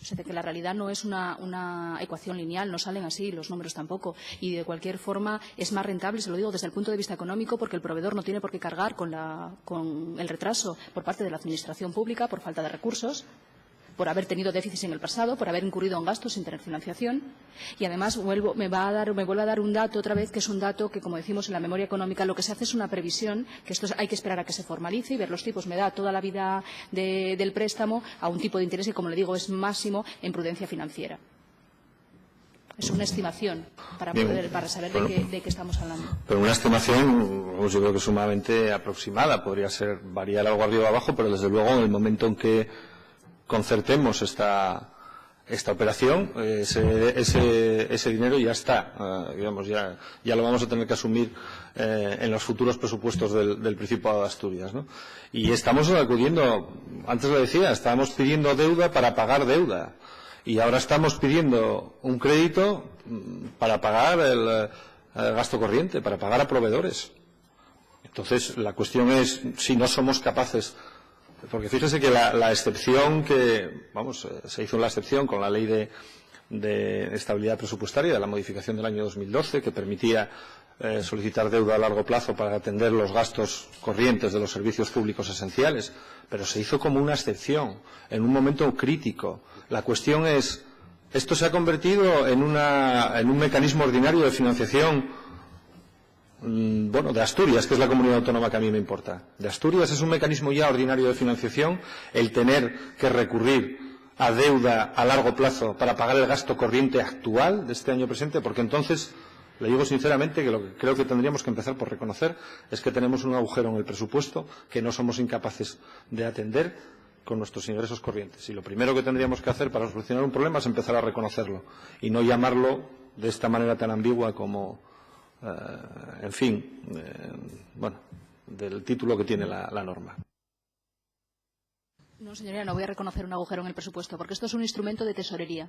O sea, que la realidad no es una ecuación lineal, no salen así, los números tampoco. Y de cualquier forma es más rentable, se lo digo desde el punto de vista económico, porque el proveedor no tiene por qué cargar con el retraso por parte de la Administración pública por falta de recursos, por haber tenido déficits en el pasado, por haber incurrido en gastos sin tener financiación. Y además me vuelve a dar un dato otra vez, que es un dato que, como decimos en la memoria económica, lo que se hace es una previsión, que esto hay que esperar a que se formalice y ver los tipos. Me da toda la vida del préstamo a un tipo de interés que, como le digo, es máximo en prudencia financiera. Es una estimación para saber de qué estamos hablando. Pero una estimación, yo creo que sumamente aproximada. Podría ser variar algo arriba o abajo, pero desde luego en el momento en que concertemos esta operación, ese dinero ya está, digamos, ya lo vamos a tener que asumir en los futuros presupuestos del Principado de Asturias, ¿no? Y estamos acudiendo, antes lo decía, estábamos pidiendo deuda para pagar deuda, y ahora estamos pidiendo un crédito para pagar el gasto corriente, para pagar a proveedores. Entonces, la cuestión es si no somos capaces. Porque fíjese que la excepción se hizo la excepción con la ley de estabilidad presupuestaria de la modificación del año 2012, que permitía solicitar deuda a largo plazo para atender los gastos corrientes de los servicios públicos esenciales, pero se hizo como una excepción, en un momento crítico. La cuestión es, ¿esto se ha convertido en un mecanismo ordinario de financiación de Asturias, que es la comunidad autónoma que a mí me importa? De Asturias es un mecanismo ya ordinario de financiación el tener que recurrir a deuda a largo plazo para pagar el gasto corriente actual de este año presente, porque entonces, le digo sinceramente, que lo que creo que tendríamos que empezar por reconocer es que tenemos un agujero en el presupuesto que no somos incapaces de atender con nuestros ingresos corrientes. Y lo primero que tendríamos que hacer para solucionar un problema es empezar a reconocerlo y no llamarlo de esta manera tan ambigua como del título que tiene la norma. No, señoría, no voy a reconocer un agujero en el presupuesto, porque esto es un instrumento de tesorería.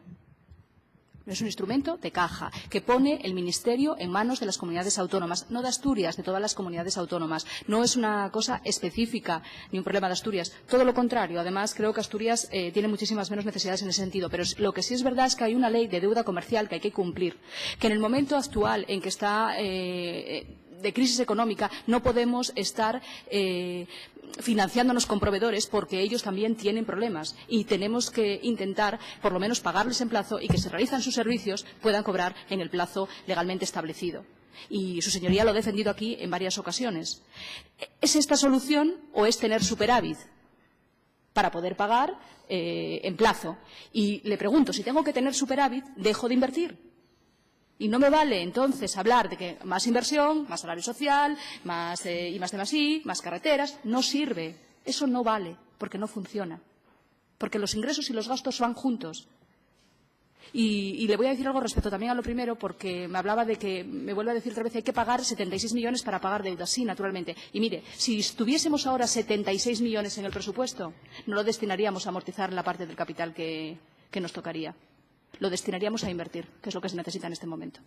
No es un instrumento de caja que pone el Ministerio en manos de las comunidades autónomas, no de Asturias, de todas las comunidades autónomas. No es una cosa específica ni un problema de Asturias. Todo lo contrario. Además, creo que Asturias tiene muchísimas menos necesidades en ese sentido. Pero lo que sí es verdad es que hay una ley de deuda comercial que hay que cumplir, que en el momento actual en que está de crisis económica no podemos estar financiándonos con proveedores, porque ellos también tienen problemas y tenemos que intentar por lo menos pagarles en plazo y que si realizan sus servicios puedan cobrar en el plazo legalmente establecido. Y su señoría lo ha defendido aquí en varias ocasiones. ¿Es esta solución o es tener superávit para poder pagar en plazo? Y le pregunto, si tengo que tener superávit, ¿dejo de invertir? Y no me vale entonces hablar de que más inversión, más salario social, más I+D+I, más carreteras. No sirve. Eso no vale, porque no funciona. Porque los ingresos y los gastos van juntos. Y le voy a decir algo respecto también a lo primero, porque me hablaba de que, me vuelve a decir otra vez, hay que pagar 76 millones para pagar deudas. Sí, naturalmente. Y mire, si tuviésemos ahora 76 millones en el presupuesto, no lo destinaríamos a amortizar la parte del capital que nos tocaría. Lo destinaríamos a invertir, que es lo que se necesita en este momento.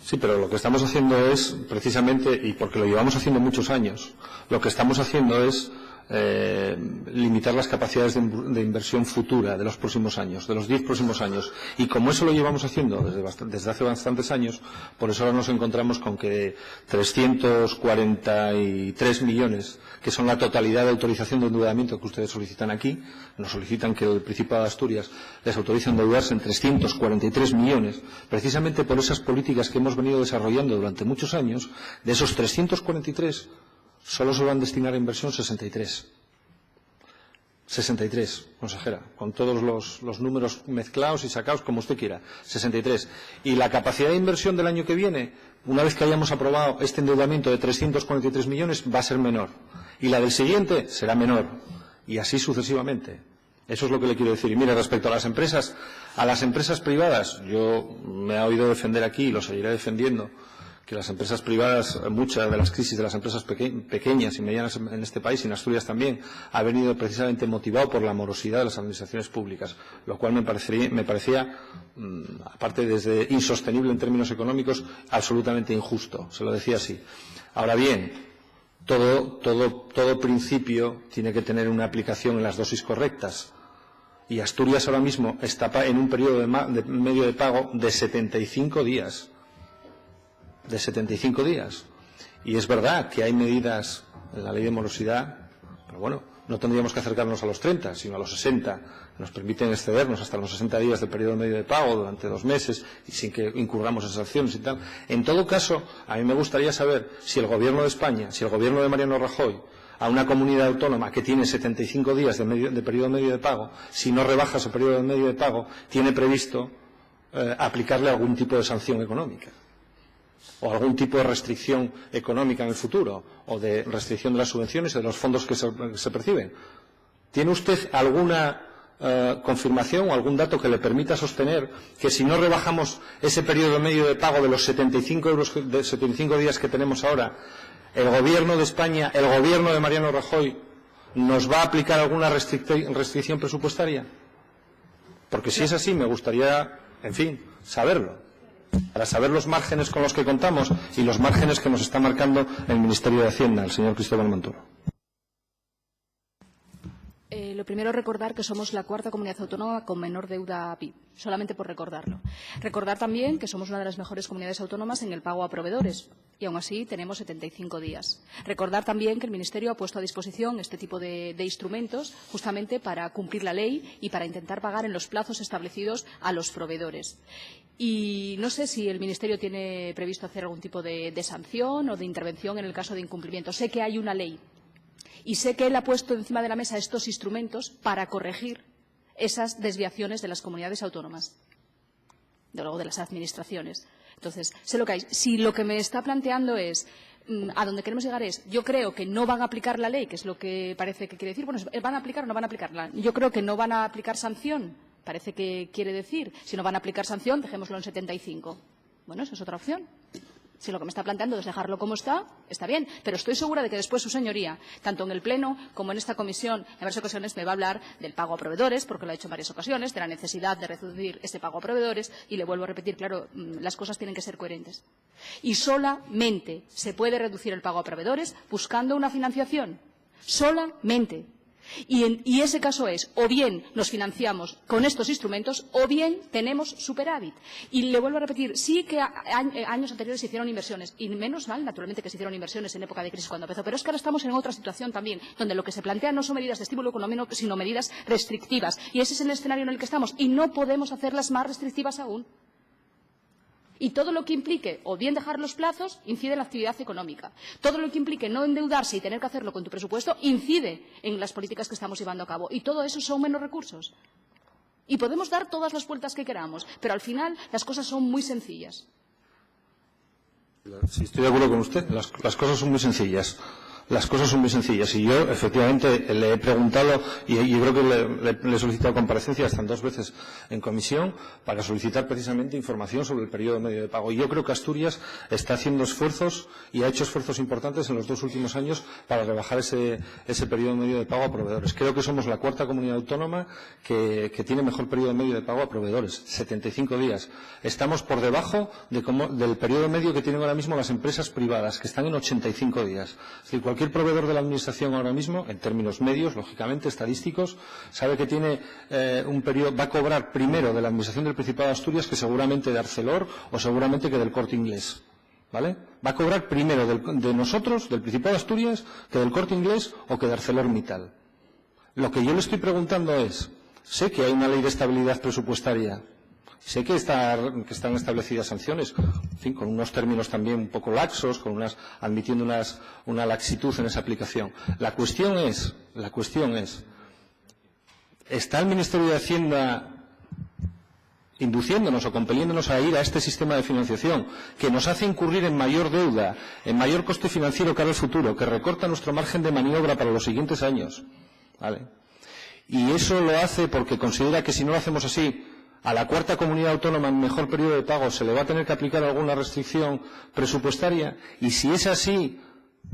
Sí, pero lo que estamos haciendo es, precisamente, y porque lo llevamos haciendo muchos años, lo que estamos haciendo es limitar las capacidades de inversión futura de los próximos años, de los 10 próximos años. Y como eso lo llevamos haciendo desde hace bastantes años, por eso ahora nos encontramos con que 343 millones, que son la totalidad de autorización de endeudamiento que ustedes solicitan aquí, nos solicitan que el Principado de Asturias les autorice endeudarse en 343 millones, precisamente por esas políticas que hemos venido desarrollando durante muchos años. De esos 343, solo se van a destinar a inversión 63. 63, consejera, con todos los números mezclados y sacados como usted quiera. 63. Y la capacidad de inversión del año que viene, una vez que hayamos aprobado este endeudamiento de 343 millones, va a ser menor. Y la del siguiente será menor. Y así sucesivamente. Eso es lo que le quiero decir. Y mire, respecto a las empresas privadas, yo me he oído defender aquí y lo seguiré defendiendo, que las empresas privadas, muchas de las crisis de las empresas pequeñas y medianas en este país y en Asturias también, ha venido precisamente motivado por la morosidad de las administraciones públicas, lo cual me parecía, aparte desde insostenible en términos económicos, absolutamente injusto. Se lo decía así. Ahora bien, todo principio tiene que tener una aplicación en las dosis correctas. Y Asturias ahora mismo está en un periodo de medio de pago de 75 días. De 75 días. Y es verdad que hay medidas en la ley de morosidad, pero bueno, no tendríamos que acercarnos a los 30, sino a los 60. Nos permiten excedernos hasta los 60 días del periodo medio de pago durante 2 meses y sin que incurramos en sanciones y tal. En todo caso, a mí me gustaría saber si el Gobierno de España, si el Gobierno de Mariano Rajoy, a una comunidad autónoma que tiene 75 días de periodo medio de pago, si no rebaja ese periodo medio de pago, tiene previsto aplicarle algún tipo de sanción económica o algún tipo de restricción económica en el futuro, o de restricción de las subvenciones y de los fondos que se perciben. ¿Tiene usted alguna confirmación o algún dato que le permita sostener que si no rebajamos ese periodo medio de pago de los 75 días que tenemos ahora, el Gobierno de España, el Gobierno de Mariano Rajoy, nos va a aplicar alguna restricción presupuestaria? Porque si es así, me gustaría, en fin, saberlo, para saber los márgenes con los que contamos y los márgenes que nos está marcando el Ministerio de Hacienda, el señor Cristóbal Montoro. Lo primero, recordar que somos la cuarta comunidad autónoma con menor deuda PIB, solamente por recordarlo. Recordar también que somos una de las mejores comunidades autónomas en el pago a proveedores y aún así tenemos 75 días. Recordar también que el Ministerio ha puesto a disposición este tipo de instrumentos justamente para cumplir la ley y para intentar pagar en los plazos establecidos a los proveedores. Y no sé si el Ministerio tiene previsto hacer algún tipo de sanción o de intervención en el caso de incumplimiento. Sé que hay una ley. Y sé que él ha puesto encima de la mesa estos instrumentos para corregir esas desviaciones de las comunidades autónomas, de luego de las administraciones. Entonces, sé lo que hay. Si lo que me está planteando es, a donde queremos llegar es, yo creo que no van a aplicar la ley, que es lo que parece que quiere decir, bueno, ¿van a aplicar o no van a aplicarla? Yo creo que no van a aplicar sanción, parece que quiere decir. Si no van a aplicar sanción, dejémoslo en 75. Bueno, esa es otra opción. Si lo que me está planteando es dejarlo como está bien. Pero estoy segura de que después su señoría, tanto en el Pleno como en esta comisión, en varias ocasiones me va a hablar del pago a proveedores, porque lo ha hecho en varias ocasiones, de la necesidad de reducir ese pago a proveedores. Y le vuelvo a repetir, claro, las cosas tienen que ser coherentes. Y solamente se puede reducir el pago a proveedores buscando una financiación. Solamente. Y ese caso es, o bien nos financiamos con estos instrumentos, o bien tenemos superávit. Y le vuelvo a repetir, sí que años anteriores se hicieron inversiones, y menos mal, naturalmente, que se hicieron inversiones en época de crisis cuando empezó, pero es que ahora estamos en otra situación también, donde lo que se plantea no son medidas de estímulo económico, sino medidas restrictivas. Y ese es el escenario en el que estamos, y no podemos hacerlas más restrictivas aún. Y todo lo que implique, o bien dejar los plazos, incide en la actividad económica. Todo lo que implique no endeudarse y tener que hacerlo con tu presupuesto, incide en las políticas que estamos llevando a cabo. Y todo eso son menos recursos. Y podemos dar todas las vueltas que queramos, pero al final las cosas son muy sencillas. Sí, estoy de acuerdo con usted. Las cosas son muy sencillas. Las cosas son muy sencillas y yo efectivamente le he preguntado y yo creo que le he solicitado comparecencia hasta 2 veces en comisión para solicitar precisamente información sobre el periodo medio de pago. Y yo creo que Asturias está haciendo esfuerzos y ha hecho esfuerzos importantes en los 2 últimos años para rebajar ese periodo medio de pago a proveedores. Creo que somos la cuarta comunidad autónoma que tiene mejor periodo medio de pago a proveedores, 75 días. Estamos por debajo del periodo medio que tienen ahora mismo las empresas privadas, que están en 85 días. Es decir, cualquier cualquier proveedor de la Administración ahora mismo, en términos medios, lógicamente, estadísticos, sabe que tiene un periodo, va a cobrar primero de la Administración del Principado de Asturias que seguramente de Arcelor o seguramente que del Corte Inglés. ¿Vale? Va a cobrar primero de nosotros, del Principado de Asturias, que del Corte Inglés o que de ArcelorMittal. Lo que yo le estoy preguntando es, sé que hay una ley de estabilidad presupuestaria, sé que están establecidas sanciones, en fin, con unos términos también un poco laxos, admitiendo una laxitud en esa aplicación. La cuestión es, ¿está el Ministerio de Hacienda induciéndonos o compeliéndonos a ir a este sistema de financiación que nos hace incurrir en mayor deuda, en mayor coste financiero cara al futuro, que recorta nuestro margen de maniobra para los siguientes años? ¿Vale? Y eso lo hace porque considera que si no lo hacemos así, a la cuarta comunidad autónoma en mejor periodo de pago se le va a tener que aplicar alguna restricción presupuestaria, y si es así,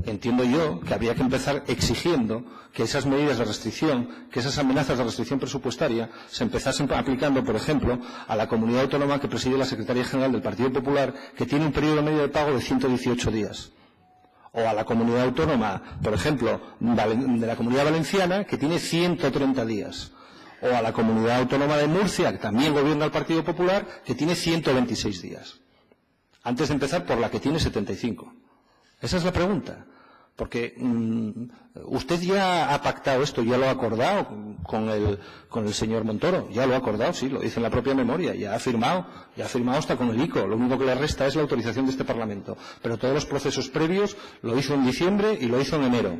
entiendo yo que habría que empezar exigiendo que esas medidas de restricción, que esas amenazas de restricción presupuestaria se empezasen aplicando, por ejemplo, a la comunidad autónoma que preside la Secretaría General del Partido Popular, que tiene un periodo medio de pago de 118 días. O a la comunidad autónoma, por ejemplo, de la Comunidad Valenciana, que tiene 130 días. O a la comunidad autónoma de Murcia, que también gobierna el Partido Popular, que tiene 126 días. Antes de empezar por la que tiene 75. Esa es la pregunta. Porque usted ya ha pactado esto, ya lo ha acordado con el señor Montoro, ya lo ha acordado, sí, lo dice en la propia memoria, ya ha firmado hasta con el ICO. Lo único que le resta es la autorización de este Parlamento. Pero todos los procesos previos lo hizo en diciembre y lo hizo en enero.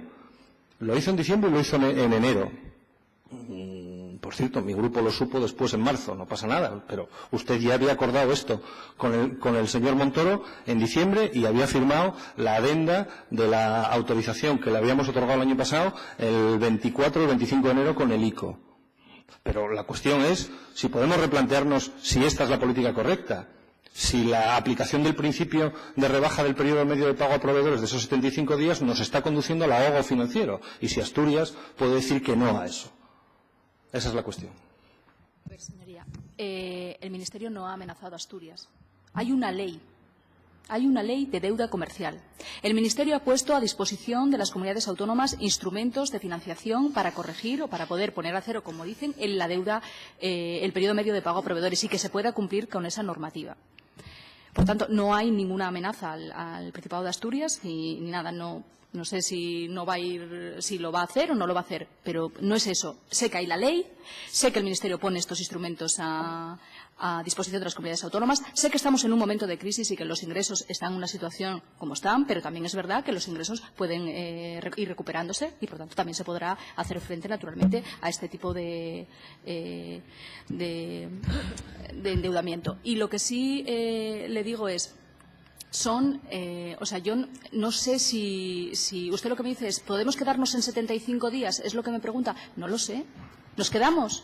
Lo hizo en diciembre y lo hizo en enero. Por cierto, mi grupo lo supo después en marzo, no pasa nada, pero usted ya había acordado esto con el señor Montoro en diciembre y había firmado la adenda de la autorización que le habíamos otorgado el año pasado el 24 o el 25 de enero con el ICO. Pero la cuestión es si podemos replantearnos si esta es la política correcta, si la aplicación del principio de rebaja del periodo medio de pago a proveedores de esos 75 días nos está conduciendo al ahogo financiero y si Asturias puede decir que no a eso. Esa es la cuestión. A ver, señoría, el Ministerio no ha amenazado a Asturias. Hay una ley de deuda comercial. El Ministerio ha puesto a disposición de las comunidades autónomas instrumentos de financiación para corregir o para poder poner a cero, como dicen, en la deuda, el periodo medio de pago a proveedores y que se pueda cumplir con esa normativa. Por tanto, no hay ninguna amenaza al Principado de Asturias ni nada. No sé si no va a ir, si lo va a hacer o no lo va a hacer, pero no es eso. Sé que hay la ley, sé que el Ministerio pone estos instrumentos a disposición de las comunidades autónomas. Sé que estamos en un momento de crisis y que los ingresos están en una situación como están, pero también es verdad que los ingresos pueden ir recuperándose y, por tanto, también se podrá hacer frente, naturalmente, a este tipo de endeudamiento. Y lo que sí le digo es, yo no sé si usted lo que me dice es, ¿podemos quedarnos en 75 días? Es lo que me pregunta. No lo sé. ¿Nos quedamos?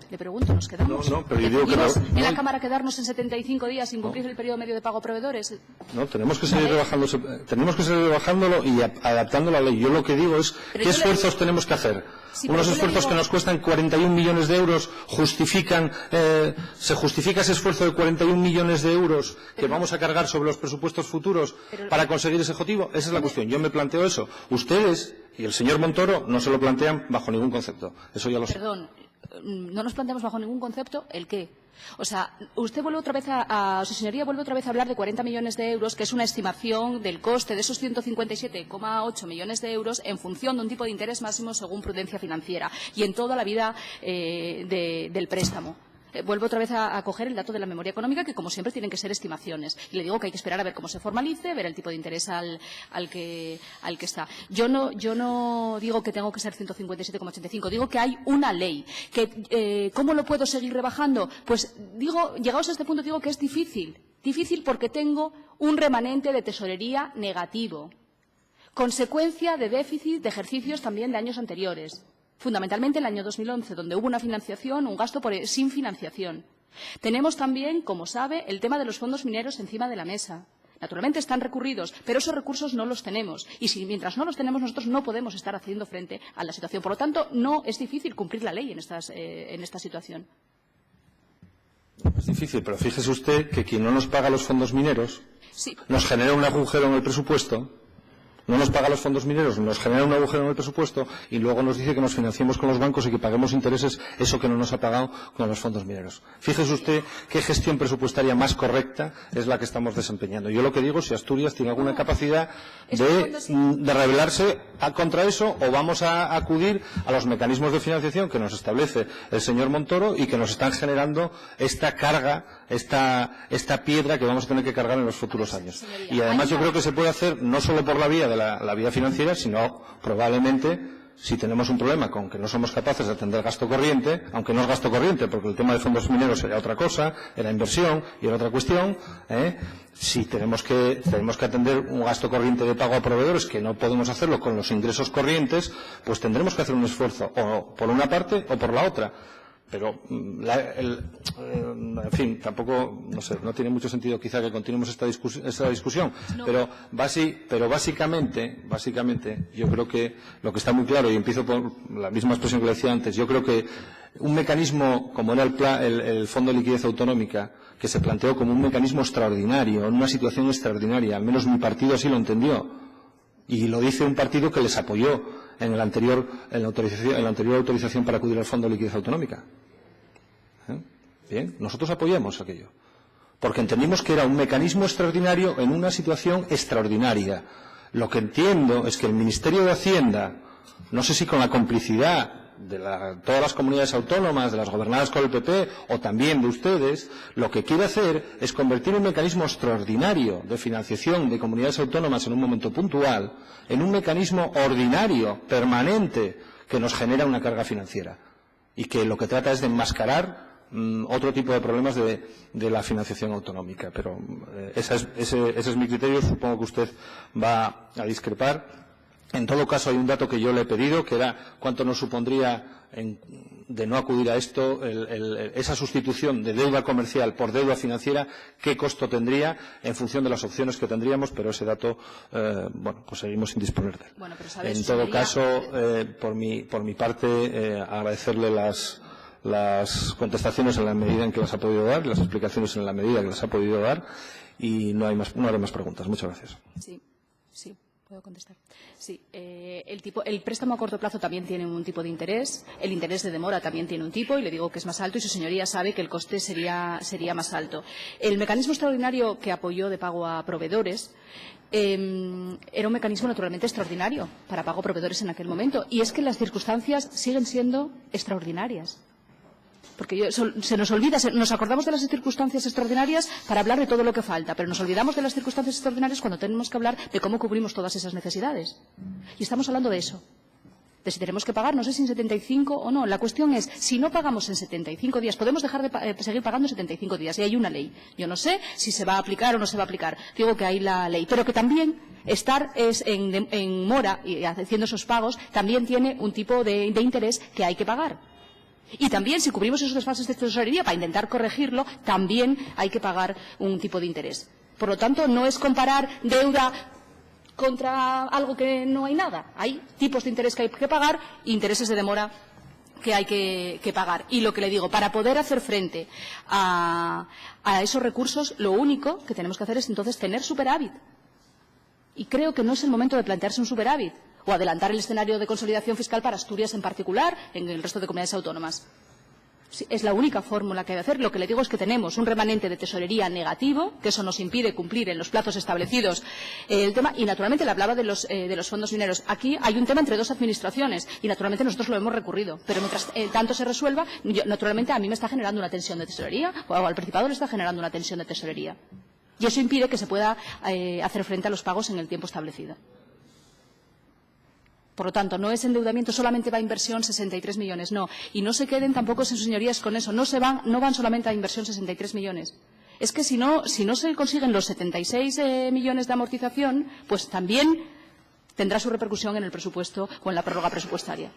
Le pregunto, ¿nos quedamos? No, pero yo digo que no. ¿En la Cámara quedarnos en 75 días sin cumplir el periodo medio de pago a proveedores? No, tenemos que seguir rebajándolo y adaptando la ley. Yo lo que digo es, ¿qué esfuerzos tenemos que hacer? Sí, unos esfuerzos que nos cuestan 41 millones de euros se justifica ese esfuerzo de 41 millones de euros que vamos a cargar sobre los presupuestos futuros para conseguir ese objetivo. Esa es la cuestión. Yo me planteo eso. Ustedes y el señor Montoro no se lo plantean bajo ningún concepto. Eso ya lo sé. Perdón, no nos planteamos bajo ningún concepto el qué. O sea, usted vuelve otra vez su señoría vuelve otra vez a hablar de 40 millones de euros, que es una estimación del coste de esos 157,8 millones de euros en función de un tipo de interés máximo según prudencia financiera y en toda la vida del préstamo. Vuelvo otra vez a coger el dato de la memoria económica, que como siempre tienen que ser estimaciones. Y le digo que hay que esperar a ver cómo se formalice, ver el tipo de interés al que está. Yo no digo que tengo que ser 157,85, digo que hay una ley. ¿Cómo lo puedo seguir rebajando? Pues llegados a este punto digo que es difícil. Difícil porque tengo un remanente de tesorería negativo. Consecuencia de déficit de ejercicios también de años anteriores. Fundamentalmente el año 2011, donde hubo una financiación, un gasto sin financiación. Tenemos también, como sabe, el tema de los fondos mineros encima de la mesa. Naturalmente están recurridos, pero esos recursos no los tenemos. Y mientras no los tenemos, nosotros no podemos estar haciendo frente a la situación. Por lo tanto, no es difícil cumplir la ley en esta situación. Es difícil, pero fíjese usted que quien no nos paga los fondos mineros Sí. nos genera un agujero en el presupuesto. no nos paga los fondos mineros, nos genera un agujero en el presupuesto y luego nos dice que nos financiemos con los bancos y que paguemos intereses eso que no nos ha pagado con los fondos mineros. Fíjese usted qué gestión presupuestaria más correcta es la que estamos desempeñando. Yo lo que digo, si Asturias tiene alguna capacidad de rebelarse contra eso, o vamos a acudir a los mecanismos de financiación que nos establece el señor Montoro y que nos están generando esta carga, esta piedra que vamos a tener que cargar en los futuros años. Y además yo creo que se puede hacer no solo por la vía de la vía financiera, sino probablemente, si tenemos un problema con que no somos capaces de atender gasto corriente, aunque no es gasto corriente, porque el tema de fondos mineros era otra cosa, era inversión y era otra cuestión, si tenemos que atender un gasto corriente de pago a proveedores que no podemos hacerlo con los ingresos corrientes, pues tendremos que hacer un esfuerzo, o por una parte o por la otra. Pero, en fin, tampoco, no sé, no tiene mucho sentido quizá que continuemos esta discusión. No. Pero básicamente, yo creo que lo que está muy claro, y empiezo por la misma expresión que le decía antes, yo creo que un mecanismo como era el Fondo de Liquidez Autonómica, que se planteó como un mecanismo extraordinario, en una situación extraordinaria, al menos mi partido así lo entendió, y lo dice un partido que les apoyó en la anterior autorización para acudir al Fondo de Liquidez Autonómica. Bien, nosotros apoyamos aquello, porque entendimos que era un mecanismo extraordinario en una situación extraordinaria. Lo que entiendo es que el Ministerio de Hacienda, no sé si con la complicidad de todas las comunidades autónomas, de las gobernadas por el PP o también de ustedes, lo que quiere hacer es convertir un mecanismo extraordinario de financiación de comunidades autónomas en un momento puntual en un mecanismo ordinario, permanente, que nos genera una carga financiera y que lo que trata es de enmascarar otro tipo de problemas de la financiación autonómica. Pero ese es mi criterio, supongo que usted va a discrepar. En todo caso, hay un dato que yo le he pedido, que era cuánto nos supondría de no acudir a esto, esa sustitución de deuda comercial por deuda financiera, qué costo tendría en función de las opciones que tendríamos, pero ese dato, pues seguimos sin disponer de él. Bueno, pero ¿sabes? En todo caso, por mi parte, agradecerle las contestaciones en la medida en que las ha podido dar, las explicaciones en la medida que las ha podido dar, y no haré más preguntas. Muchas gracias. Sí. ¿Puedo contestar? Sí. El préstamo a corto plazo también tiene un tipo de interés. El interés de demora también tiene un tipo, y le digo que es más alto, y su señoría sabe que el coste sería más alto. El mecanismo extraordinario que apoyó de pago a proveedores era un mecanismo naturalmente extraordinario para pago a proveedores en aquel momento. Y es que las circunstancias siguen siendo extraordinarias. Porque se nos olvida, nos acordamos de las circunstancias extraordinarias para hablar de todo lo que falta, pero nos olvidamos de las circunstancias extraordinarias cuando tenemos que hablar de cómo cubrimos todas esas necesidades. Y estamos hablando de eso, de si tenemos que pagar, no sé si en 75 o no. La cuestión es, si no pagamos en 75 días, podemos dejar de seguir pagando en 75 días, y hay una ley. Yo no sé si se va a aplicar o no se va a aplicar. Digo que hay la ley, pero que también estar en mora y haciendo esos pagos también tiene un tipo de interés que hay que pagar. Y también, si cubrimos esos desfases de tesorería para intentar corregirlo, también hay que pagar un tipo de interés. Por lo tanto, no es comparar deuda contra algo que no hay nada. Hay tipos de interés que hay que pagar e intereses de demora que hay que pagar. Y lo que le digo, para poder hacer frente a esos recursos, lo único que tenemos que hacer es entonces tener superávit. Y creo que no es el momento de plantearse un superávit o adelantar el escenario de consolidación fiscal para Asturias en particular, en el resto de comunidades autónomas. Sí, es la única fórmula que hay que hacer. Lo que le digo es que tenemos un remanente de tesorería negativo, que eso nos impide cumplir en los plazos establecidos el tema, y naturalmente le hablaba de los fondos mineros. Aquí hay un tema entre dos administraciones y naturalmente nosotros lo hemos recurrido, pero mientras tanto se resuelva, naturalmente a mí me está generando una tensión de tesorería, o al Principado le está generando una tensión de tesorería. Y eso impide que se pueda hacer frente a los pagos en el tiempo establecido. Por lo tanto, no es endeudamiento, solamente va a inversión 63 millones, no. Y no se queden tampoco, sus señorías, con eso. No van solamente a inversión 63 millones. Es que si no se consiguen los 76 millones de amortización, pues también tendrá su repercusión en el presupuesto o en la prórroga presupuestaria.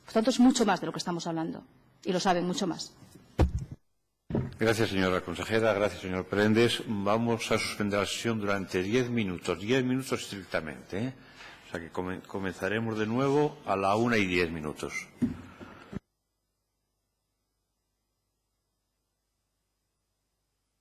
Por tanto, es mucho más de lo que estamos hablando. Y lo saben, mucho más. Gracias, señora consejera. Gracias, señor Prendes. Vamos a suspender la sesión durante 10 minutos. 10 minutos estrictamente, O sea que comenzaremos de nuevo a la 1:10.